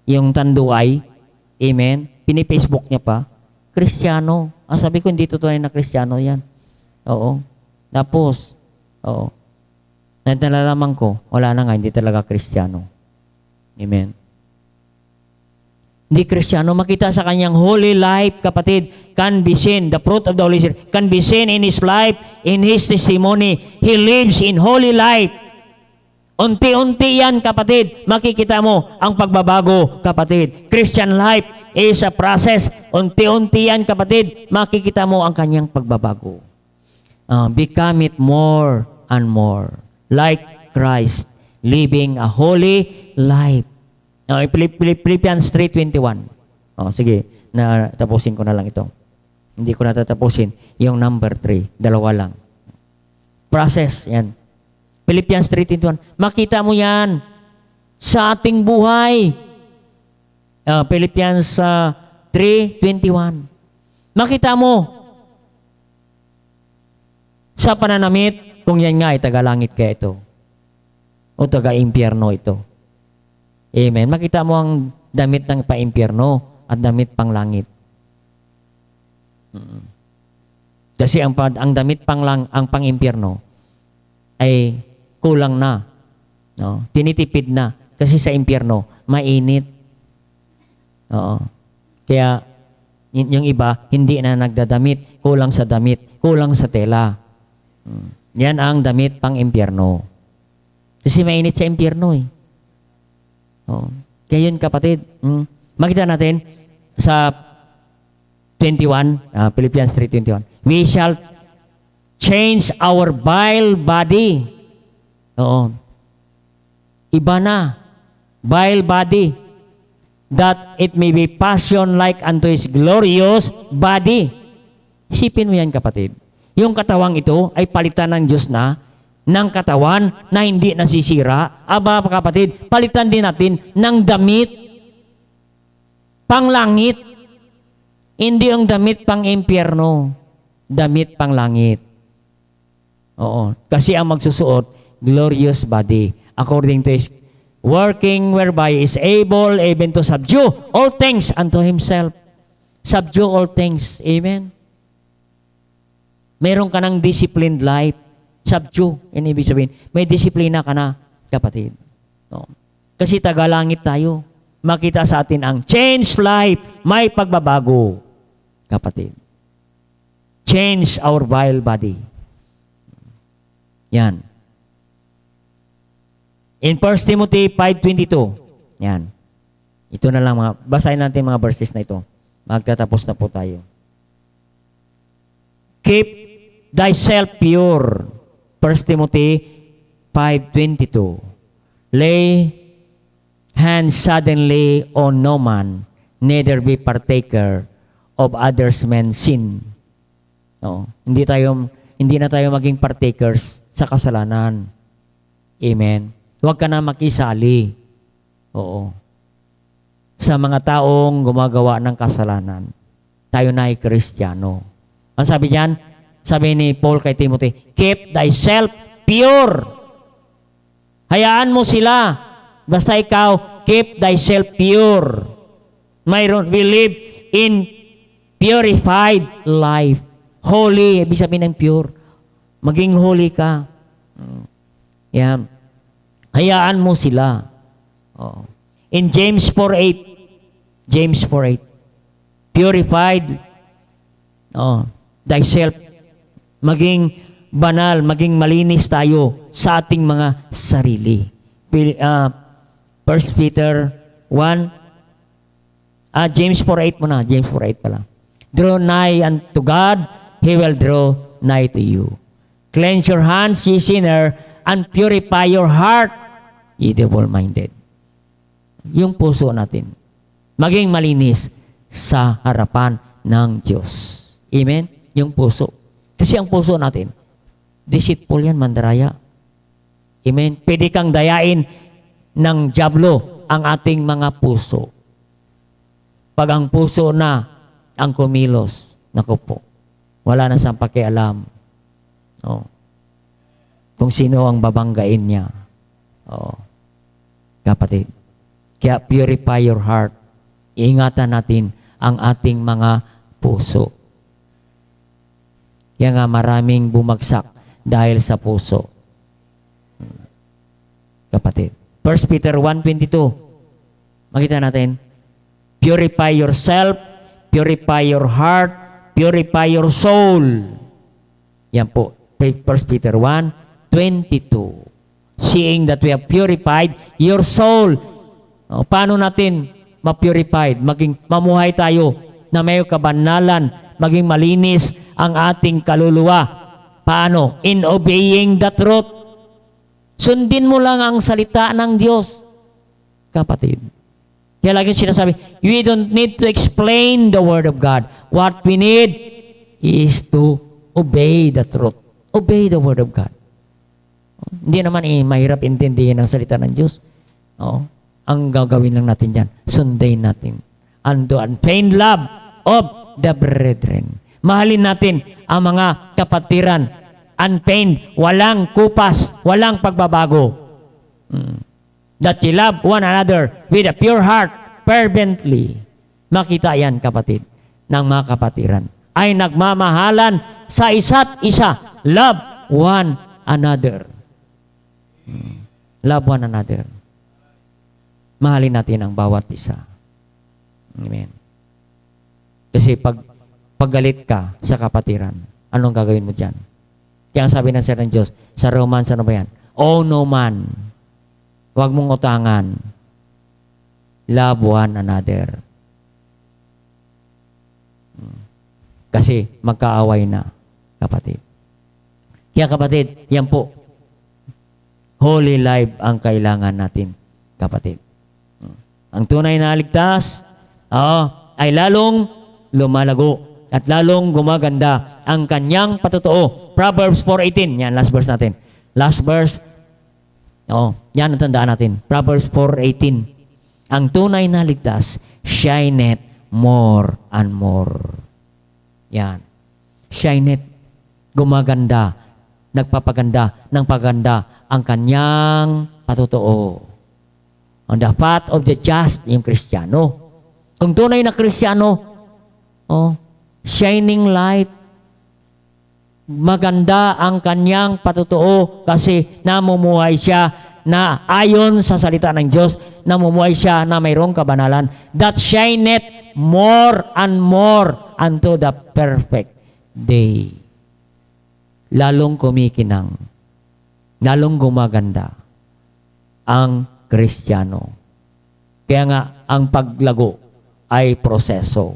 yung tanduay. Amen? Pini-Facebook niya pa. Kristiyano. Sabi ko, hindi totoo na Kristiyano yan. Oo. Tapos, nalalaman ko, wala na nga, hindi talaga Kristiyano. Amen. Hindi Kristiyano, makita sa kanyang holy life, kapatid, can be seen, the fruit of the Holy Spirit, can be seen in his life, in his testimony. He lives in holy life. Unti-unti yan, kapatid. Makikita mo ang pagbabago, kapatid. Christian life is a process. Unti-unti yan, kapatid. Makikita mo ang kanyang pagbabago. Become it more and more like Christ, living a holy life. Philippians 3:21. Sige, tapusin ko na lang ito. Hindi ko natatapusin. Yung number 3, dalawa lang. Process, yan. Philippians 3:21. Makita mo yan sa ating buhay. Philippians 3:21. Makita mo sa pananamit kung yan nga ay taga-langit kaya ito o taga-impyerno ito. Amen. Makita mo ang damit ng pa-impyerno at damit pang langit. Kasi ang damit ang pang-impyerno ay kulang na. No? Tinitipid na. Kasi sa impyerno, mainit. Oo. Kaya, yung iba, hindi na nagdadamit. Kulang sa damit. Kulang sa tela. Yan ang damit pang-impyerno. Kasi mainit sa impyerno eh. Oo. Kaya yun, kapatid. Makita natin sa 21, Philippians 3:21. We shall change our vile body. Oo. Iba na. Vile body. That it may be passion like unto His glorious body. Isipin mo yan, kapatid. Yung katawang ito ay palitan ng Diyos na ng katawan na hindi nasisira. Kapatid, palitan din natin ng damit panglangit. Hindi yung damit pang impyerno, damit pang langit. Oo. Kasi ang magsusuot, glorious body. According to his working whereby is able even to subdue all things unto himself. Subdue all things. Amen? Meron ka ng disciplined life. Subdue. Yan ibig sabihin. May disiplina ka na, kapatid. No. Kasi tagalangit tayo. Makita sa atin ang changed life. May pagbabago, kapatid. Change our vile body. Yan. In 1 Timothy 5:22. Yan. Ito na lang basahin natin mga verses na ito. Magtatapos na po tayo. Keep thyself pure. 1 Timothy 5:22. Lay hands suddenly on no man, neither be partaker of others' men's sin. No, hindi na tayo maging partakers sa kasalanan. Amen. Huwag ka na makisali. Oo. Sa mga taong gumagawa ng kasalanan. Tayo na ay Kristiyano. Ang sabi diyan, sabi ni Paul kay Timothy, keep thyself pure. Hayaan mo sila. Basta ikaw, keep thyself pure. We live in purified life. Holy, ibig sabihin ng pure. Maging holy ka. Yan. Hayaan mo sila. Oh. In James 4:8, purified thyself. Maging banal, maging malinis tayo sa ating mga sarili. 1 Peter 1, James 4:8 muna. James 4:8 pala. Draw nigh unto God, He will draw nigh to you. Cleanse your hands, ye sinner, and purify your heart, ye double-minded. Yung puso natin, maging malinis sa harapan ng Diyos. Amen? Yung puso. Kasi ang puso natin, deceitful yan, mandaraya. Amen? Pwede kang dayain ng dyablo ang ating mga puso. Pag ang puso na ang kumilos, naku po, wala na siyang pakialam. Kung sino ang babanggain niya. Kapatid, kaya purify your heart. Iingatan natin ang ating mga puso. Kaya nga maraming bumagsak dahil sa puso. Kapatid. 1 Peter 1:22. Makita natin. Purify yourself, purify your heart, purify your soul. Yan po. 1 Peter 1:22. Seeing that we have purified your soul. Paano natin ma-purified? Maging mamuhay tayo na may kabanalan, maging malinis ang ating kaluluwa. Paano? In obeying the truth. Sundin mo lang ang salita ng Diyos. Kapatid. Kaya lagi sinasabi, we don't need to explain the Word of God. What we need is to obey the truth. Obey the Word of God. Hindi naman mahirap intindihin ang salita ng Diyos. Ang gagawin lang natin yan, sundayin natin. And the unfeigned love of the brethren. Mahalin natin ang mga kapatiran. Unfeigned, walang kupas, walang pagbabago. That you love one another with a pure heart, fervently. Makita yan, kapatid, ng mga kapatiran. Ay nagmamahalan sa isa't isa. Love one another. Love one another. Mahalin natin ang bawat isa. Amen. Kasi pag galit ka sa kapatiran, anong gagawin mo dyan? Kaya sabi ng Sir ng Diyos, sa Romans, ano ba yan? Oh no man, huwag mong utangan. Love one another. Kasi magkaaway na, kapatid. Kaya kapatid, yan po. Holy life ang kailangan natin, kapatid. Ang tunay na ligtas ay lalong lumalago at lalong gumaganda ang kanyang patotoo. Proverbs 4:18. Yan, last verse natin. Last verse. Yan ang tandaan natin. Proverbs 4:18. Ang tunay na ligtas, shineth more and more. Yan. Shine it. Gumaganda. Nagpapaganda ng paganda ang kanyang patutuo. On the path of the just, yung Kristiyano. Kung tunay na Kristiyano, shining light, maganda ang kanyang patutuo kasi namumuhay siya na ayon sa salita ng Diyos, namumuhay siya na mayroong kabanalan, that shineth more and more unto the perfect day. Lalong kumikinang, lalong gumaganda ang Kristiyano. Kaya nga, ang paglago ay proseso.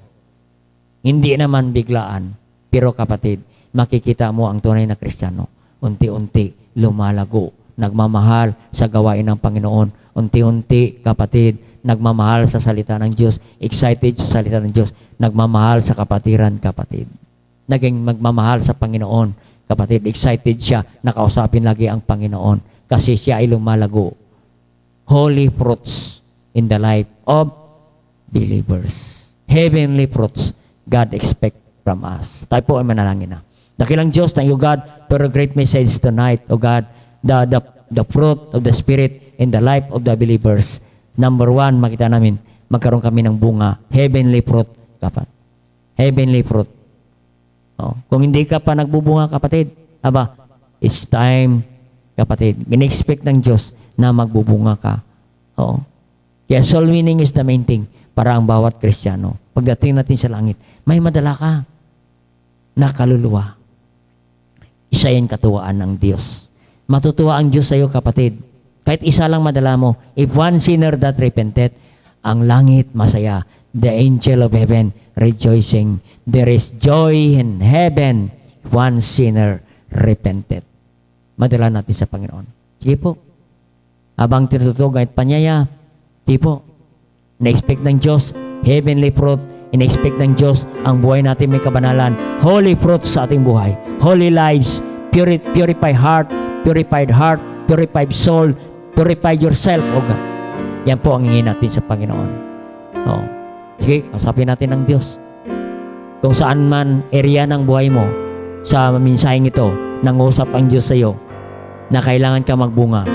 Hindi naman biglaan, pero kapatid, makikita mo ang tunay na Kristiyano. Unti-unti lumalago, nagmamahal sa gawain ng Panginoon. Unti-unti, kapatid, nagmamahal sa salita ng Diyos, excited sa salita ng Diyos, nagmamahal sa kapatiran, kapatid. Naging magmamahal sa Panginoon, kapatid, excited siya, nakausapin lagi ang Panginoon kasi siya ay lumalago. Holy fruits in the life of believers. Heavenly fruits God expect from us. Tayo po ay manalangin na. Dakilang Diyos, thank you God for a great message tonight, O God, the fruit of the Spirit in the life of the believers. Number one, makita namin, magkaroon kami ng bunga. Heavenly fruit, kapatid. Heavenly fruit. Kung hindi ka pa nagbubunga, kapatid, it's time, kapatid. In-expect ng Diyos na magbubunga ka. Kaya soul winning is the main thing para ang bawat Kristiyano. Pagdating natin sa langit, may madala ka na kaluluwa. Isa yan katuwaan ng Diyos. Matutuwa ang Diyos sa iyo, kapatid. Kahit isa lang madala mo, if one sinner that repented, ang langit masaya. The angel of heaven rejoicing. There is joy in heaven. One sinner repented. Madala natin sa Panginoon. Sige po. Habang tinutugog kahit panyaya, di po. Na-expect ng Diyos, heavenly fruit. In-expect ng Diyos, ang buhay natin may kabanalan. Holy fruit sa ating buhay. Holy lives. Purified heart, purified soul, purify yourself, O God. Yan po ang hingin natin sa Panginoon. Sige, kasapin natin ng Diyos. Kung saan man area ng buhay mo, sa minsaheng ito, nangusap ang Diyos sa iyo na kailangan ka magbunga.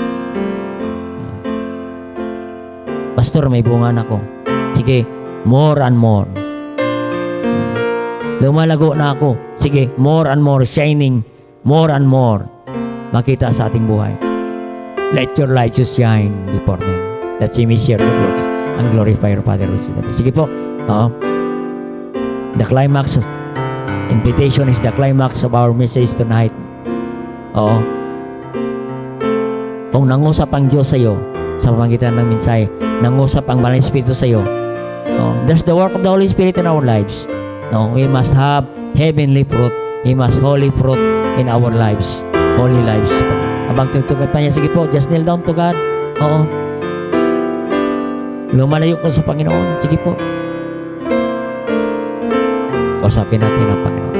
Pastor, may bunga na ako. Sige, more and more. Lumalago na ako. Sige, more and more, shining, more and more. Makita sa ating buhay. Let your light shine before men, that ye may share good works and glorify your Father who is in heaven. Sige po. The climax, invitation is the climax of our message tonight. Kung nangusap ang Diyos sa iyo, sa pamagitan ng mensahe, nangusap ang Banal na Espiritu sa iyo, that's the work of the Holy Spirit in our lives. We must have heavenly fruit. We must holy fruit in our lives. Holy lives. Habang tutugad pa niya, sige po, just kneel down to God. Lumalayo ko sa Panginoon. Sige po. Kausapin natin ang Panginoon.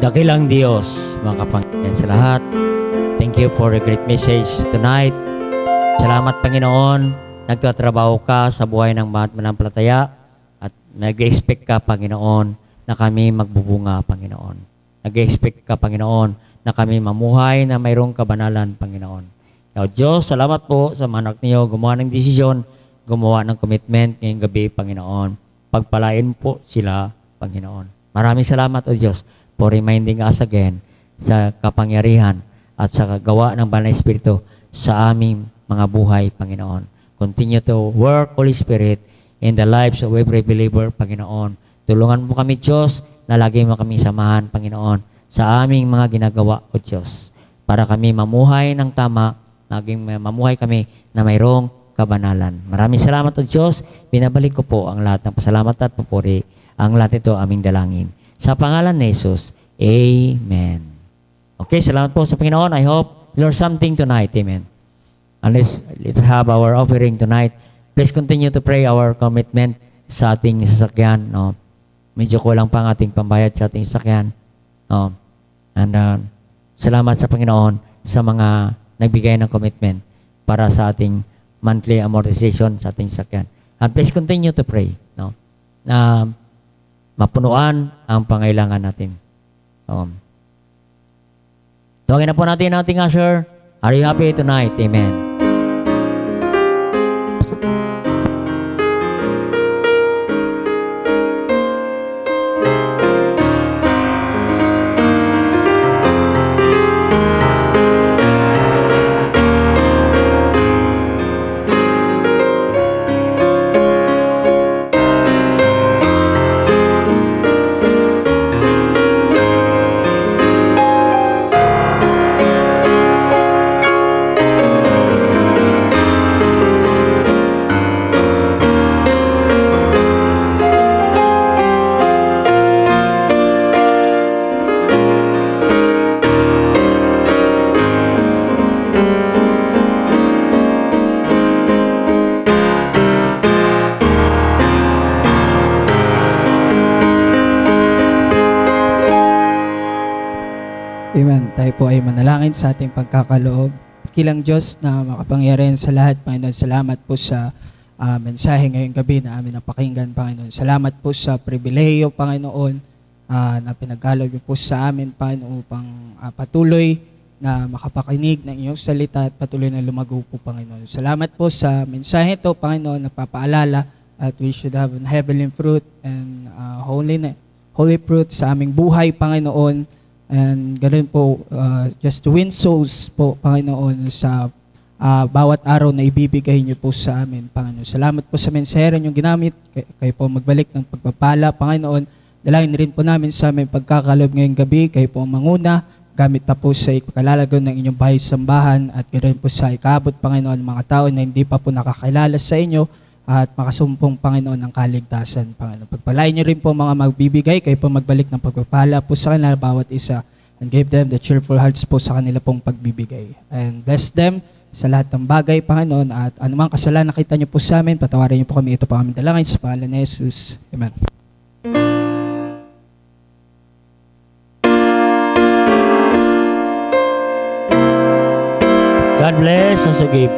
Dakilang Diyos, mga kapanggihan sa lahat. Thank you for a great message tonight. Salamat, Panginoon. nagtatrabaho ka sa buhay ng mga manampalataya at nag-expect ka, Panginoon, na kami magbubunga, Panginoon. Nag-expect ka, Panginoon, na kami mamuhay na mayroong kabanalan, Panginoon. O Diyos, salamat po sa mga anak niyo, gumawa ng desisyon, gumawa ng commitment ngayong gabi, Panginoon. Pagpalain po sila, Panginoon. Maraming salamat, O Diyos, for reminding us again sa kapangyarihan at sa gawa ng Banal na Espiritu sa aming mga buhay, Panginoon. Continue to work, Holy Spirit, in the lives of every believer, Panginoon. Tulungan mo kami, Diyos, na lagi mo kami samahan, Panginoon, sa aming mga ginagawa, O Diyos, para kami mamuhay ng tama, maging mamuhay kami na mayroong kabanalan. Maraming salamat, O Diyos. Binabalik ko po ang lahat ng pasalamat at papuri. Ang lahat ito aming dalangin. Sa pangalan ni Jesus, Amen. Okay, salamat po sa Panginoon. I hope you learned something tonight. Amen. And let's have our offering tonight. Please continue to pray our commitment sa ating sasakyan. No? Medyo kulang pa ang ating pambayad sa ating sasakyan. No? And salamat sa Panginoon sa mga nagbigay ng commitment para sa ating monthly amortization sa ating sasakyan. And please continue to pray. No? Na mapunuan ang pangailangan natin. Tawagin na po natin ang ating usher. Are you happy tonight? Amen. Amen. Tayo po ay manalangin sa ating pagkakaloob. Kilang Diyos na makapangyarihan sa lahat, Panginoon. Salamat po sa mensahe ngayong gabi na amin napakinggan, Panginoon. Salamat po sa pribilehiyo, Panginoon, na pinagkaloob niyo po sa amin, Panginoon, upang patuloy na makapakinig ng iyong salita at patuloy na lumago po, Panginoon. Salamat po sa mensahe ito, Panginoon, na papaalala at we should have an heavenly fruit and holy fruit sa aming buhay, Panginoon. And ganoon po, just to win souls po, Panginoon, sa bawat araw na ibibigay niyo po sa amin, Panginoon. Salamat po sa mensahe niyong ginamit. Kayo po magbalik ng pagpapala, Panginoon. Dalangin rin po namin sa aming pagkakalob ngayong gabi. Kayo po manguna, gamit na po sa ikalalagaw ng inyong bahay sambahan at ganoon po sa ikabot, Panginoon, mga tao na hindi pa po nakakilala sa inyo at makasumpong, Panginoon, ng kaligtasan, Panginoon. Pagpalain niyo rin po mga magbibigay, kayo po magbalik ng pagpapala po sa kanila bawat isa and give them the cheerful hearts po sa kanila pong pagbibigay. And bless them sa lahat ng bagay, Panginoon, at anumang kasalanan nakita niyo po sa amin, patawarin niyo po kami. Ito po aming dalangin sa pangalan ni Jesus. Amen. God bless us again.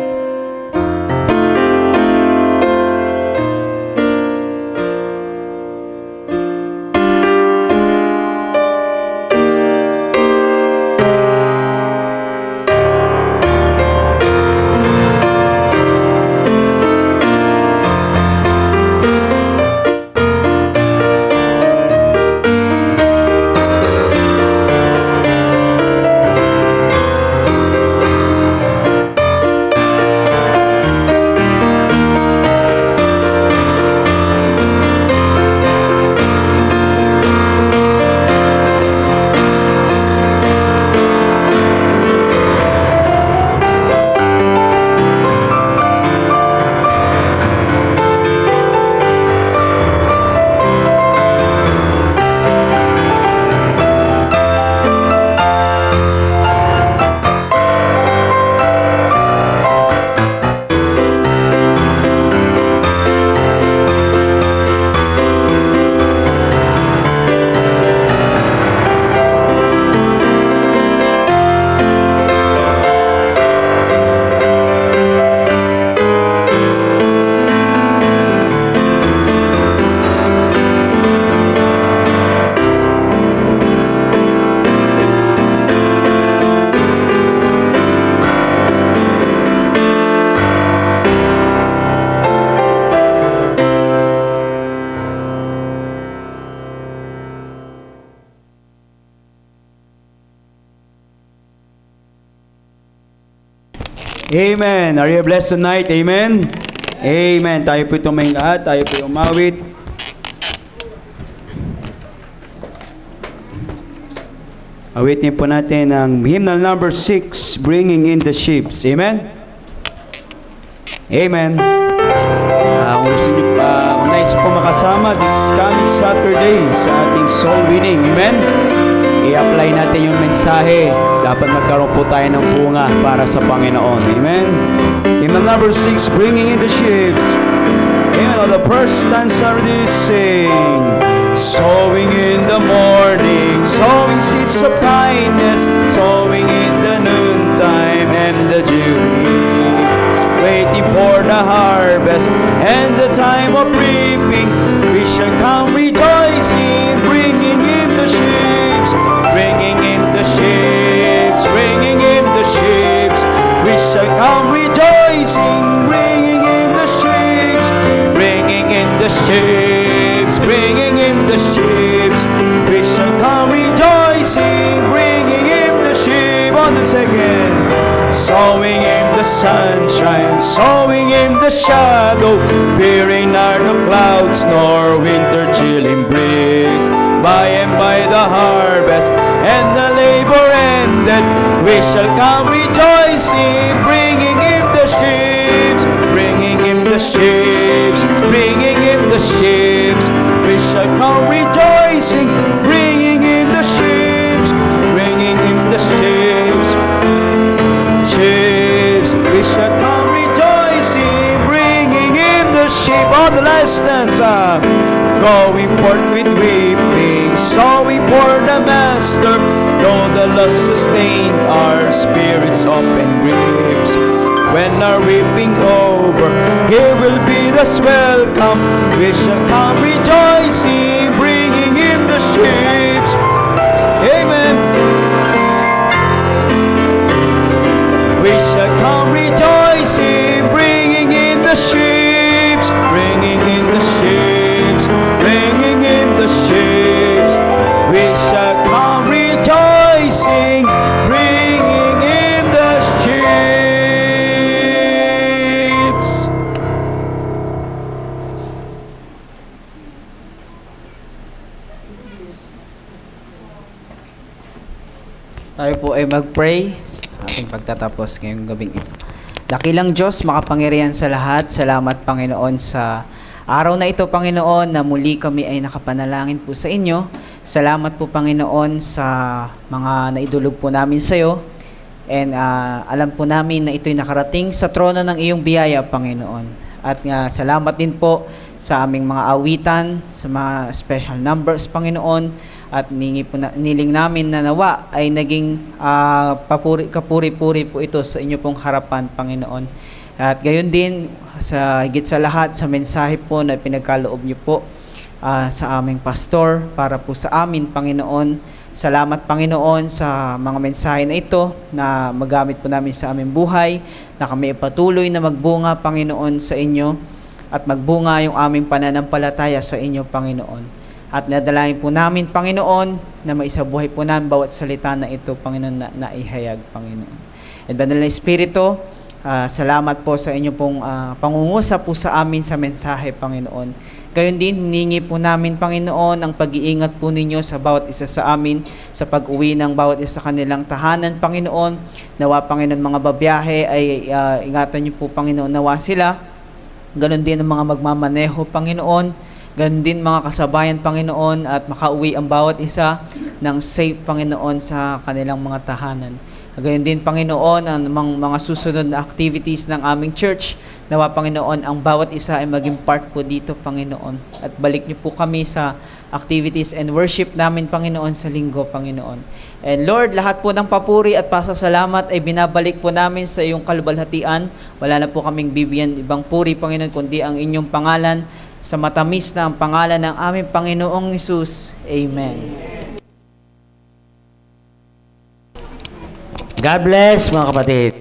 Amen. Are you blessed tonight? Amen? Amen. Tayo po tumayo lahat. Tayo po umawit. Awitin po natin ang hymnal number 6, Bringing in the Sheep. Amen? Amen. Kung gusto niyo pa, kung nais po makasama this coming Saturday sa ating soul winning. Amen? I-apply natin yung mensahe. Dapat magkaroon po tayo ng bunga para sa Panginoon. Amen? Hymnal number 6, Bringing in the Sheep. Amen. On the first stanza of this sing. Sowing in the morning, sowing seeds of kindness, sowing in the noontime and the dew, waiting for the harvest and the time of reaping. We shall come rejoicing, bringing in the sheep, bringing in the sheep, bringing in the sheep. We shall come rejoicing, bringing in the sheep, bringing in the sheep, bringing in the sheep. We shall come rejoicing, bringing in the sheep. On the second, sowing in the sunshine, sowing in the shadow, fearing not the clouds nor winter chilling breeze. By and by the harvest and the labor ended, we shall come rejoicing, bringing in the sheep, bringing in the sheep, bringing in the sheep. We shall come rejoicing, bringing in the sheep, bringing in the sheep, sheep. We shall come rejoicing, bringing in the sheep. On the last stanza, going forth with weeping, sowing for the Master, though the loss sustained our spirits open griefs. When our weeping over, He will bid us welcome. We shall come rejoicing, bringing in the sheep. Amen. We shall come rejoicing, bringing in the sheep, bringing in the sheep, bringing in the sheep. We shall come rejoicing, bringing in the sheep. Tayo po ay mag-pray ating pagtatapos ngayong gabing ito. Dakilang Diyos, makapangyarihan sa lahat, salamat Panginoon sa araw na ito, Panginoon, na muli kami ay nakapanalangin po sa inyo. Salamat po, Panginoon, sa mga naidulog po namin sa iyo. And alam po namin na ito'y nakarating sa trono ng iyong biyaya, Panginoon. At salamat din po sa aming mga awitan, sa mga special numbers, Panginoon. At niling namin na nawa ay naging kapuri-puri po ito sa inyo pong harapan, Panginoon. At gayon din, higit sa lahat, sa mensahe po na pinagkaloob niyo po sa aming pastor, para po sa amin, Panginoon. Salamat, Panginoon, sa mga mensahe na ito na magamit po namin sa aming buhay, na kami patuloy na magbunga, Panginoon, sa inyo, at magbunga yung aming pananampalataya sa inyo, Panginoon. At nadalain po namin, Panginoon, na maisabuhay po namin bawat salita na ito, Panginoon, na ihayag, Panginoon. At Banal na Espiritu, salamat po sa inyo pong pangungusap po sa amin sa mensahe, Panginoon. Gayon din, hiningi po namin, Panginoon, ang pag-iingat po ninyo sa bawat isa sa amin, sa pag-uwi ng bawat isa sa kanilang tahanan, Panginoon. Nawa, Panginoon, mga babiyahe ay ingatan niyo po, Panginoon, nawa sila. Ganon din ang mga magmamaneho, Panginoon. Ganon din mga kasabayan, Panginoon, at makauwi ang bawat isa ng safe, Panginoon, sa kanilang mga tahanan. Gayon din, Panginoon, ang mga susunod na activities ng aming church. Nawa, Panginoon, ang bawat isa ay maging part po dito, Panginoon. At balik niyo po kami sa activities and worship namin, Panginoon, sa linggo, Panginoon. And Lord, lahat po ng papuri at pasasalamat ay binabalik po namin sa iyong kalubalhatian. Wala na po kaming bibigyan ibang puri, Panginoon, kundi ang inyong pangalan, sa matamis na ang pangalan ng aming Panginoong Hesus. Amen. God bless, mga kapatid.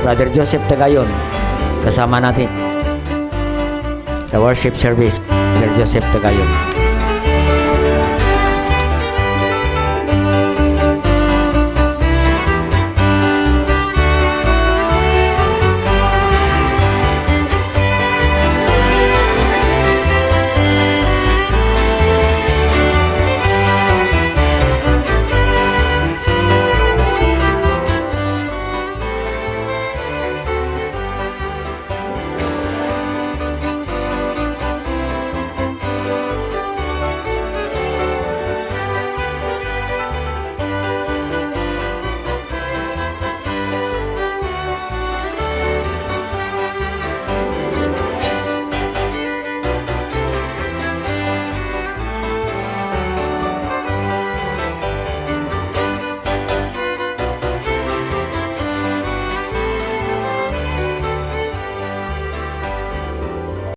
Brother Joseph Tagayon, kasama natin sa worship service. Brother Joseph Tagayon.